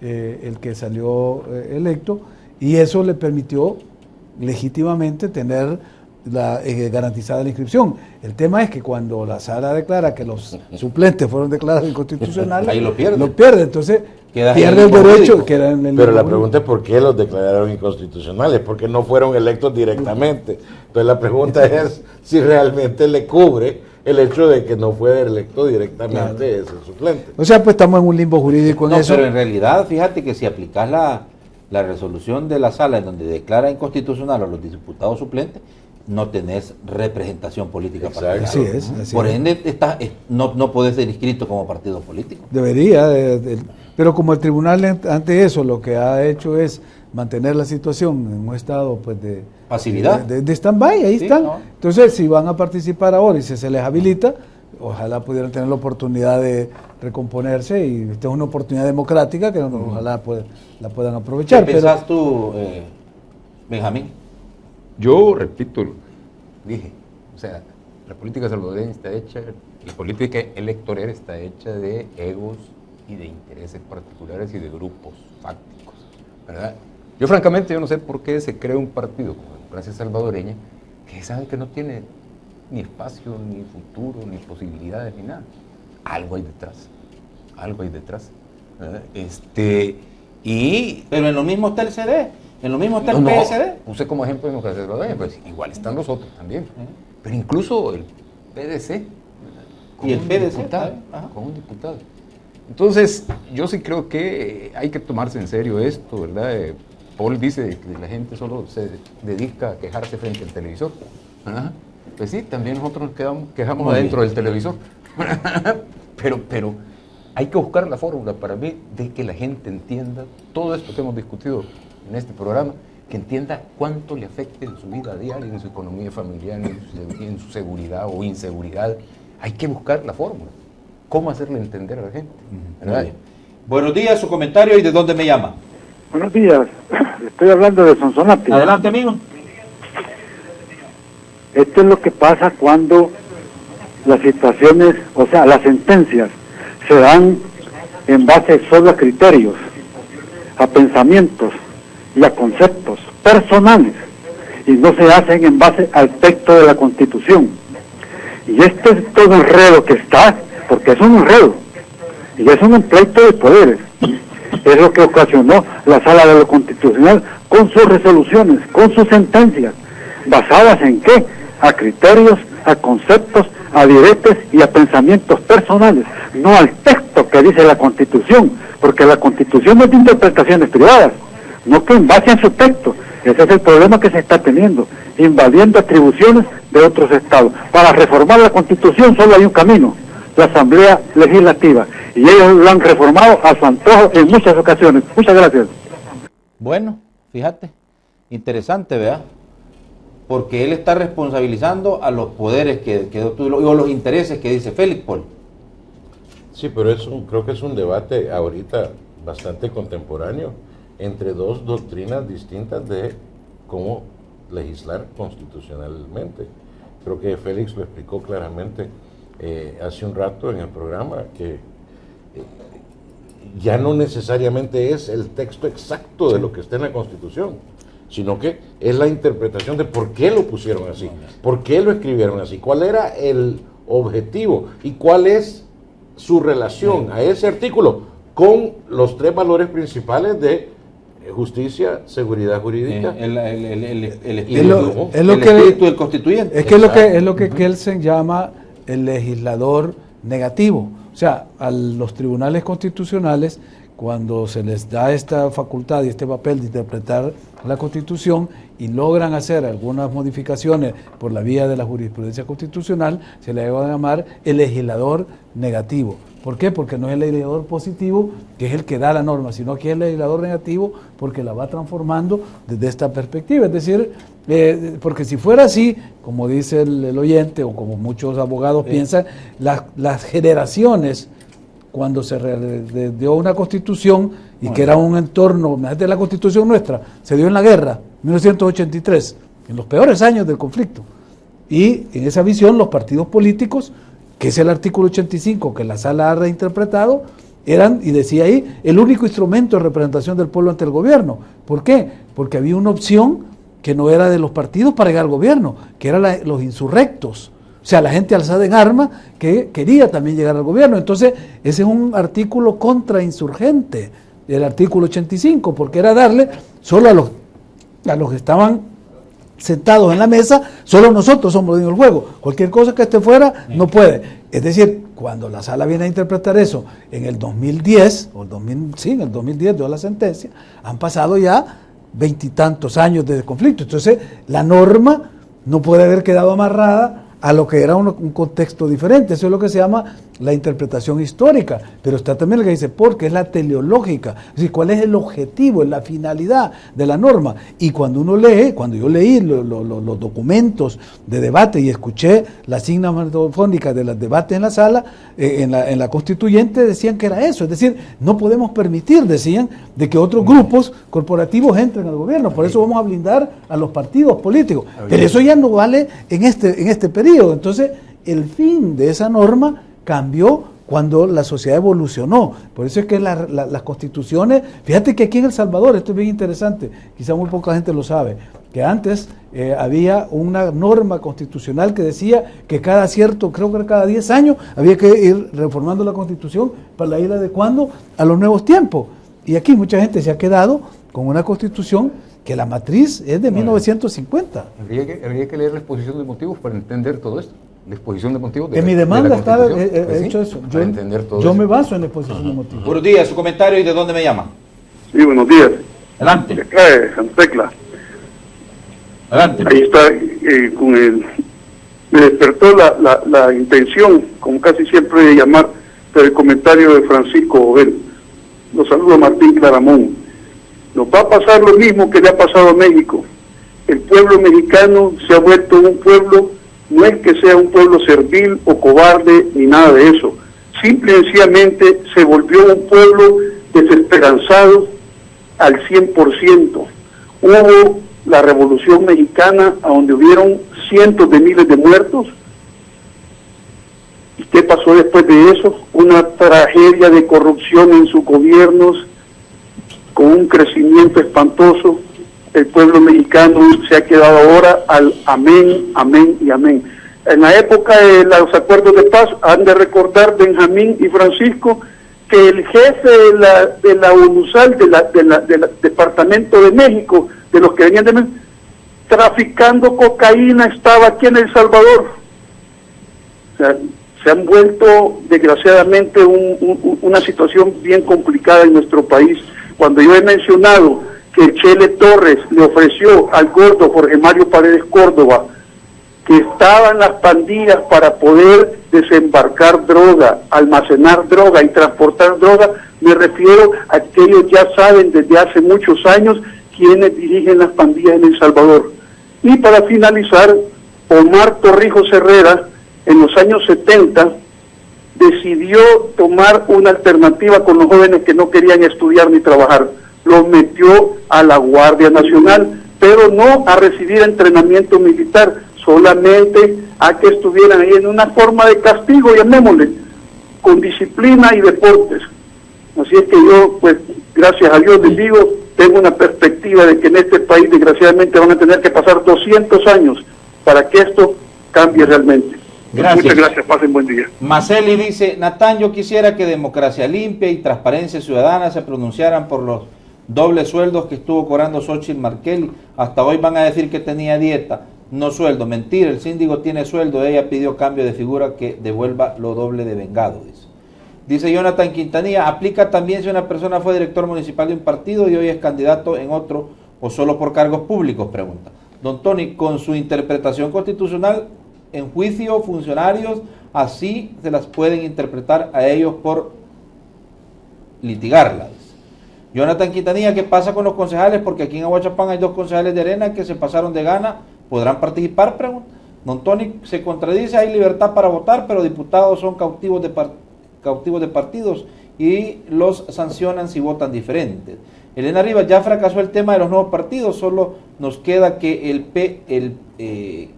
el que salió electo, y eso le permitió legítimamente tener garantizada la inscripción. El tema es que cuando la sala declara que los suplentes fueron declarados inconstitucionales, ahí lo pierde. Entonces pierde el derecho. Pero la pregunta es ¿por qué los declararon inconstitucionales? Porque no fueron electos directamente. Entonces la pregunta es si realmente le cubre el hecho de que no fue electo directamente ese suplente. O sea, pues estamos en un limbo jurídico en eso. Pero en realidad, fíjate que si aplicas la resolución de la sala en donde declara inconstitucional a los diputados suplentes, no tenés representación política. Exacto. Por ende, no podés ser inscrito como partido político. Debería, pero como el tribunal ante eso lo que ha hecho es mantener la situación en un estado pues de pasividad, de stand-by, ahí están. ¿No? Entonces, si van a participar ahora y si se les habilita, ojalá pudieran tener la oportunidad de recomponerse, y esta es una oportunidad democrática que ojalá la puedan aprovechar. ¿Qué pensás tú, Benjamín? Yo repito, dije, o sea, la política salvadoreña está hecha, la política electoral está hecha de egos y de intereses particulares y de grupos fácticos, ¿verdad? Yo francamente yo no sé por qué se crea un partido como Democracia Salvadoreña que sabe que no tiene ni espacio, ni futuro, ni posibilidades, ni nada. Algo hay detrás, ¿verdad? Pero en lo mismo está el CD. En lo mismo está el PSD. Puse como ejemplo Democracia Salvadoreña, pues igual están los otros también. Pero incluso el PDC. Y el PDC con un diputado. Entonces, yo sí creo que hay que tomarse en serio esto, ¿verdad? Paul dice que la gente solo se dedica a quejarse frente al televisor. Pues sí, también nosotros nos quejamos adentro del televisor. pero hay que buscar la fórmula para mí de que la gente entienda todo esto que hemos discutido en este programa, que entienda cuánto le afecte en su vida diaria, en su economía familiar, en su seguridad o inseguridad. Hay que buscar la fórmula. cómo hacerle entender a la gente. ¿Verdad? Buenos días, su comentario y de dónde me llama. Buenos días, estoy hablando de Sonsonate. Adelante, amigo. Esto es lo que pasa cuando las situaciones, o sea, las sentencias se dan en base solo a criterios, a pensamientos y a conceptos personales, y no se hacen en base al texto de la Constitución. Y este es todo enredo que está, porque es un enredo, y es un pleito de poderes. Es lo que ocasionó la Sala de lo Constitucional con sus resoluciones, con sus sentencias, basadas en ¿qué? A criterios, a conceptos, a diretes y a pensamientos personales, no al texto que dice la Constitución, porque la Constitución no es de interpretaciones privadas, no que en base a su texto. Ese es el problema que se está teniendo, invadiendo atribuciones de otros estados. Para reformar la Constitución solo hay un camino, la Asamblea Legislativa, y ellos lo han reformado a su antojo en muchas ocasiones. Muchas gracias. Bueno, fíjate, interesante, ¿verdad? Porque él está responsabilizando a los poderes o los intereses que dice Félix, Paul. Sí, pero creo que es un debate ahorita bastante contemporáneo entre dos doctrinas distintas de cómo legislar constitucionalmente. Creo que Félix lo explicó claramente hace un rato en el programa, que ya no necesariamente es el texto exacto de lo que está en la Constitución, sino que es la interpretación de por qué lo pusieron así, por qué lo escribieron así, cuál era el objetivo y cuál es su relación a ese artículo con los tres valores principales de justicia, seguridad jurídica, el espíritu del constituyente. Es que es lo que Kelsen llama el legislador negativo. O sea, a los tribunales constitucionales, cuando se les da esta facultad y este papel de interpretar la Constitución y logran hacer algunas modificaciones por la vía de la jurisprudencia constitucional, se le va a llamar el legislador negativo. ¿Por qué? Porque no es el legislador positivo, que es el que da la norma, sino que es el legislador negativo porque la va transformando desde esta perspectiva. Es decir, porque si fuera así, como dice el oyente o como muchos abogados piensan, las generaciones, cuando se dio una constitución y que era un entorno, imagínate la constitución nuestra, se dio en la guerra, 1983, en los peores años del conflicto. Y en esa visión los partidos políticos, que es el artículo 85 que la sala ha reinterpretado, eran, y decía ahí, el único instrumento de representación del pueblo ante el gobierno. ¿Por qué? Porque había una opción que no era de los partidos para llegar al gobierno, que eran los insurrectos. O sea, la gente alzada en armas que quería también llegar al gobierno. Entonces, ese es un artículo contrainsurgente, el artículo 85, porque era darle solo a los que estaban sentados en la mesa, solo nosotros somos en el juego. Cualquier cosa que esté fuera no puede. Es decir, cuando la sala viene a interpretar eso en el 2010, en el 2010 dio la sentencia, han pasado ya 20 y tantos años de conflicto. Entonces, la norma no puede haber quedado amarrada a lo que era un contexto diferente. Eso es lo que se llama la interpretación histórica, pero está también lo que dice porque es la teleológica, es decir, cuál es el objetivo, es la finalidad de la norma. Y cuando uno lee, cuando yo leí los documentos de debate y escuché la signa manifónica de los debates en la sala, en la constituyente, decían que era eso, es decir, no podemos permitir, decían, de que otros grupos corporativos entren al gobierno, por eso vamos a blindar a los partidos políticos, pero eso ya no vale en este periodo. Entonces, el fin de esa norma cambió cuando la sociedad evolucionó. Por eso es que las constituciones, fíjate que aquí en El Salvador, esto es bien interesante, quizá muy poca gente lo sabe, que antes había una norma constitucional que decía que cada 10 años había que ir reformando la constitución para ir adecuando a los nuevos tiempos. Y aquí mucha gente se ha quedado con una constitución que la matriz es de 1950. Habría que leer la exposición de motivos para entender todo esto. La exposición de motivos en mi demanda está hecho eso. Yo me baso en la exposición de motivos. Buenos días, su comentario y de dónde me llama. Sí, buenos días. Adelante. De acá de Santa Tecla. Adelante. Ahí está, me despertó la intención, como casi siempre, de llamar por el comentario de Francisco Obel. Los saludo, Martín Claramón. Nos va a pasar lo mismo que le ha pasado a México. El pueblo mexicano se ha vuelto un pueblo. No es que sea un pueblo servil o cobarde ni nada de eso, simple y sencillamente se volvió un pueblo desesperanzado al 100%. Hubo la Revolución Mexicana, a donde hubieron cientos de miles de muertos. ¿Y qué pasó después de eso? Una tragedia de corrupción en sus gobiernos, con un crecimiento espantoso. El pueblo mexicano se ha quedado ahora al amén, amén y amén. En la época de los acuerdos de paz, han de recordar Benjamín y Francisco, que el jefe de la UNUSAL, del Departamento de México, de los que venían de México, traficando cocaína, estaba aquí en El Salvador. O sea, se han vuelto, desgraciadamente, una situación bien complicada en nuestro país. Cuando yo he mencionado que el Chele Torres le ofreció al gordo Jorge Mario Paredes Córdoba que estaban las pandillas para poder desembarcar droga, almacenar droga y transportar droga, me refiero a que ellos ya saben desde hace muchos años quiénes dirigen las pandillas en El Salvador. Y para finalizar, Omar Torrijos Herrera, en los años 70, decidió tomar una alternativa con los jóvenes que no querían estudiar ni trabajar. Los metió a la Guardia Nacional, pero no a recibir entrenamiento militar, solamente a que estuvieran ahí en una forma de castigo, llamémosle, con disciplina y deportes. Así es que yo, pues, gracias a Dios les digo, tengo una perspectiva de que en este país, desgraciadamente, van a tener que pasar 200 años para que esto cambie realmente. Gracias. Muchas gracias, pasen buen día. Maceli dice, Natán, yo quisiera que Democracia Limpia y Transparencia Ciudadana se pronunciaran por los dobles sueldos que estuvo cobrando Xochitl Markelly. Hasta hoy van a decir que tenía dieta, no sueldo. Mentira, el síndico tiene sueldo, ella pidió cambio de figura que devuelva lo doble de vengado, dice. Dice Jonathan Quintanilla, ¿aplica también si una persona fue director municipal de un partido y hoy es candidato en otro o solo por cargos públicos? Pregunta. Don Tony, con su interpretación constitucional, en juicio, funcionarios, así se las pueden interpretar a ellos por litigarlas. Jonathan Quintanilla, ¿qué pasa con los concejales? Porque aquí en Aguachapán hay 2 concejales de Arena que se pasaron de gana, ¿podrán participar? Pregunta. Don Tony se contradice, hay libertad para votar, pero diputados son cautivos de partidos y los sancionan si votan diferentes. Elena Rivas, ya fracasó el tema de los nuevos partidos, solo nos queda que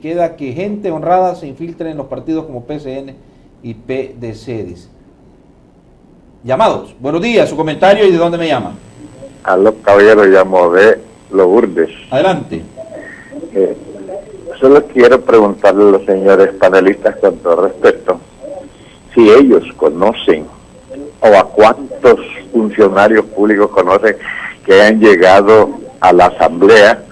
queda que gente honrada se infiltre en los partidos como PCN y PDC, dice. Llamados, buenos días, su comentario y de dónde me llama. Aló, caballero, llamo de Lourdes. Adelante. Solo quiero preguntarle a los señores panelistas con todo respeto, si ellos conocen o a cuántos funcionarios públicos conocen que han llegado a la asamblea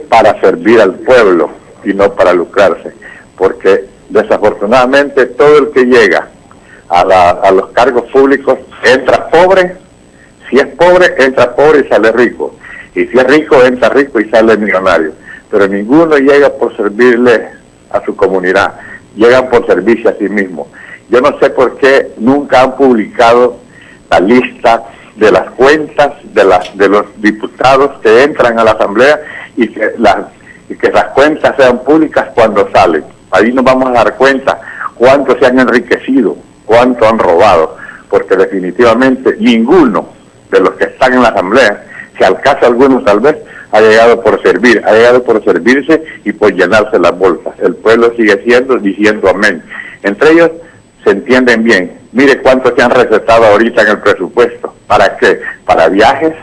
para servir al pueblo y no para lucrarse, porque desafortunadamente todo el que llega a los cargos públicos entra pobre, si es pobre entra pobre y sale rico, y si es rico entra rico y sale millonario, pero ninguno llega por servirle a su comunidad, llegan por servirse a sí mismo. Yo no sé por qué nunca han publicado la lista de las cuentas de los diputados que entran a la asamblea y que las cuentas sean públicas cuando salen. Ahí nos vamos a dar cuenta cuánto se han enriquecido, cuánto han robado, porque definitivamente ninguno de los que están en la asamblea, si al caso alguno tal vez, ha llegado por servir, ha llegado por servirse y por llenarse las bolsas. El pueblo sigue diciendo amén. Entre ellos se entienden bien. Mire cuánto se han recetado ahorita en el presupuesto. ¿Para qué? Para viajes,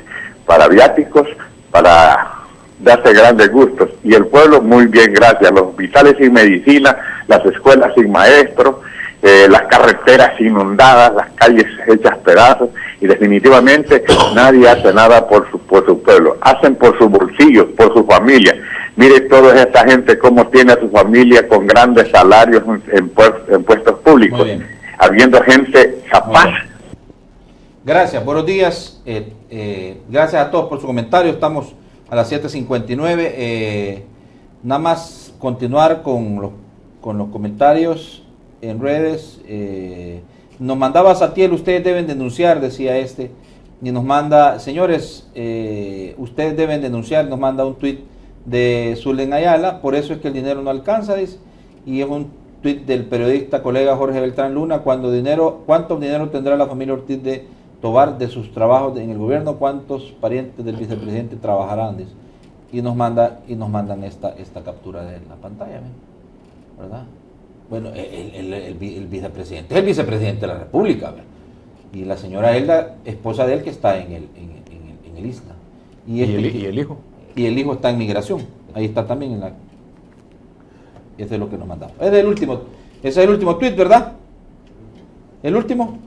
para viáticos, para darse grandes gustos. Y el pueblo, muy bien, gracias. Los hospitales sin medicina, las escuelas sin maestros, las carreteras inundadas, las calles hechas pedazos, y definitivamente nadie hace nada por su pueblo. Hacen por sus bolsillos, por su familia. Mire toda esta gente cómo tiene a su familia con grandes salarios en puestos públicos, habiendo gente capaz. Gracias, buenos días. Gracias a todos por su comentario. Estamos a las 7:59. Nada más continuar con los comentarios en redes. Nos mandaba Satiel, ustedes deben denunciar, decía este, y nos manda, señores, ustedes deben denunciar, nos manda un tuit de Zulen Ayala, por eso es que el dinero no alcanza, dice, y es un tuit del periodista colega Jorge Beltrán Luna, ¿cuánto dinero tendrá la familia Ortiz de Tobar de sus trabajos en el gobierno? ¿Cuántos parientes del vicepresidente trabajarán? Dice. Y nos mandan esta captura de la pantalla, ¿verdad? Bueno, el vicepresidente es el vicepresidente de la República, ¿verdad? Y la señora Elda, esposa de él, que está en el ISNA. ¿Y el hijo? Y el hijo está en migración. Ahí está también en la... Ese es lo que nos mandamos. Ese es el último tweet, ¿verdad? ¿El último?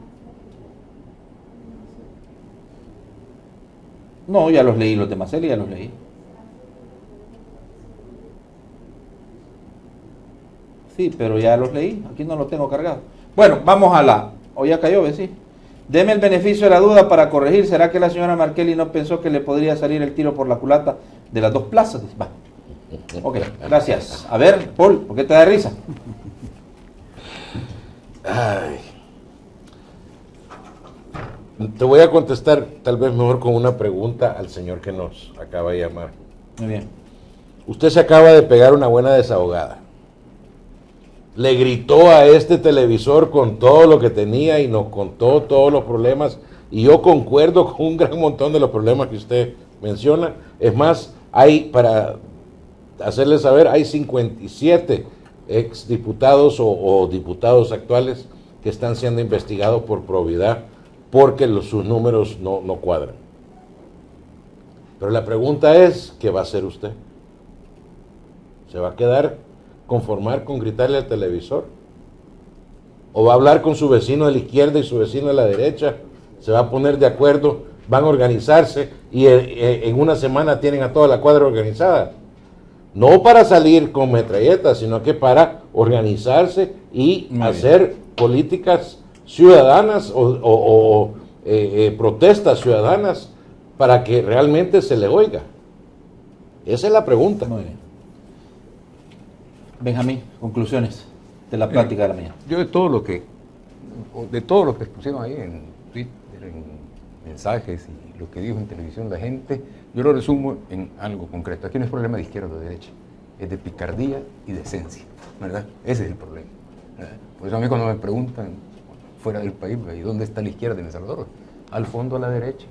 No, ya los leí, los de Maceli ya los leí. Sí, pero ya los leí, aquí no los tengo cargados. Bueno, vamos a la... ¿O ya cayó, ¿ves? Sí. Deme el beneficio de la duda para corregir. ¿Será que la señora Markelly no pensó que le podría salir el tiro por la culata de las dos plazas? Va. Ok, gracias. A ver, Paul, ¿por qué te da risa? Ay. Te voy a contestar tal vez mejor con una pregunta al señor que nos acaba de llamar. Muy bien. Usted se acaba de pegar una buena desahogada. Le gritó a este televisor con todo lo que tenía y nos contó todos los problemas. Y yo concuerdo con un gran montón de los problemas que usted menciona. Es más, hay, para hacerle saber, hay 57 exdiputados o diputados actuales que están siendo investigados por probidad porque sus números no cuadran. Pero la pregunta es, ¿qué va a hacer usted? ¿Se va a conformar con gritarle al televisor? ¿O va a hablar con su vecino de la izquierda y su vecino de la derecha? ¿Se va a poner de acuerdo? ¿Van a organizarse? Y en una semana tienen a toda la cuadra organizada. No para salir con metralletas, sino que para organizarse y hacer políticas ciudadanas o protestas ciudadanas para que realmente se le oiga. Esa es la pregunta. Muy bien. Benjamín, conclusiones de la plática de la mañana. Yo de todo lo que pusieron ahí en Twitter, en mensajes y lo que dijo en televisión la gente, yo lo resumo en algo concreto. Aquí no es problema de izquierda o de derecha, es de picardía y de esencia, ¿verdad? Ese es el problema, ¿verdad? Por eso a mí cuando me preguntan fuera del país, ¿y dónde está la izquierda en El Salvador? Al fondo a la derecha.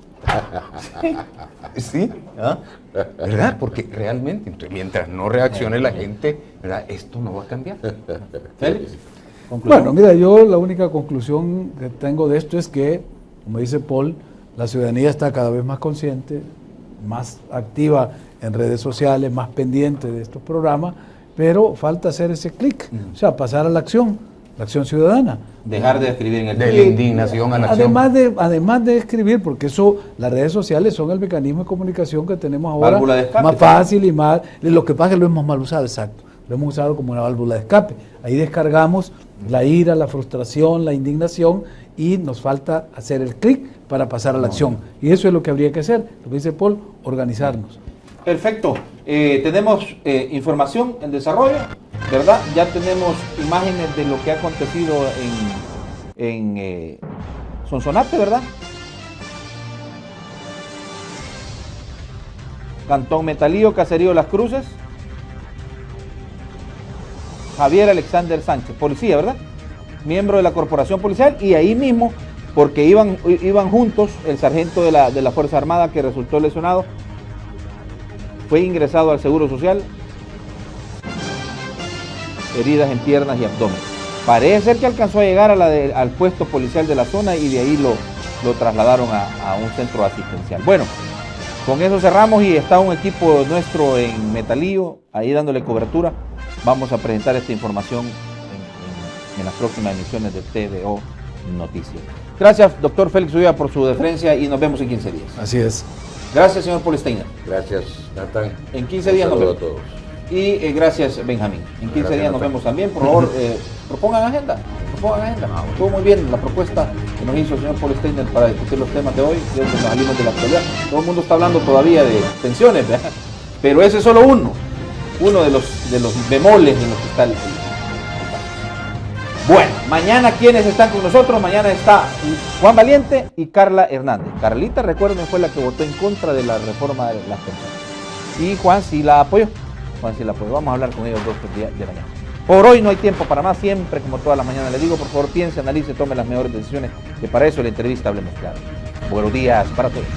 Sí, ¿ah? ¿Verdad? Porque realmente, entonces, mientras no reaccione la gente, ¿verdad? Esto no va a cambiar. Félix, bueno, mira, yo la única conclusión que tengo de esto es que, como dice Paul, la ciudadanía está cada vez más consciente, más activa en redes sociales, más pendiente de estos programas, pero falta hacer ese clic, o sea, pasar a la acción ciudadana. Dejar de escribir en el de la indignación a la acción. Además de escribir, porque eso, las redes sociales son el mecanismo de comunicación que tenemos ahora válvula de escape, más fácil y más, lo que pasa es que lo hemos mal usado, exacto, lo hemos usado como una válvula de escape. Ahí descargamos la ira, la frustración, la indignación y nos falta hacer el clic para pasar a la acción. Y eso es lo que habría que hacer, lo que dice Paul, organizarnos. Perfecto. Tenemos información en desarrollo, ¿verdad? Ya tenemos imágenes de lo que ha acontecido en Sonsonate, ¿verdad? Cantón Metalío, Caserío Las Cruces. Javier Alexander Sánchez, policía, ¿verdad? Miembro de la corporación policial, y ahí mismo, porque iban juntos, el sargento de la Fuerza Armada que resultó lesionado, fue ingresado al Seguro Social, heridas en piernas y abdomen. Parece ser que alcanzó a llegar al puesto policial de la zona y de ahí lo trasladaron a un centro asistencial. Bueno, con eso cerramos y está un equipo nuestro en Metalío, ahí dándole cobertura. Vamos a presentar esta información en las próximas emisiones de TVO Noticias. Gracias, doctor Félix Ulloa, por su deferencia y nos vemos en 15 días. Así es. Gracias, señor Paul Steiner. Gracias, Nathan. En 15 días nos vemos. A todos. Y gracias, Benjamín. En 15 días nos vemos también. Por favor, propongan agenda. Estuvo muy bien la propuesta que nos hizo el señor Paul Steiner para discutir los temas de hoy, de los salimos de la actualidad. Todo el mundo está hablando todavía de pensiones, ¿verdad? Pero ese es solo uno de los bemoles en los que está el... Bueno, mañana, ¿quiénes están con nosotros? Mañana está Juan Valiente y Carla Hernández. Carlita, recuerden, fue la que votó en contra de la reforma de las pensiones. Y Juan sí la apoyó. Vamos a hablar con ellos dos de mañana. Por hoy no hay tiempo para más, siempre como toda la mañana le digo, por favor piense, analice, tome las mejores decisiones, que para eso la entrevista Hablemos Claro. Buenos días para todos.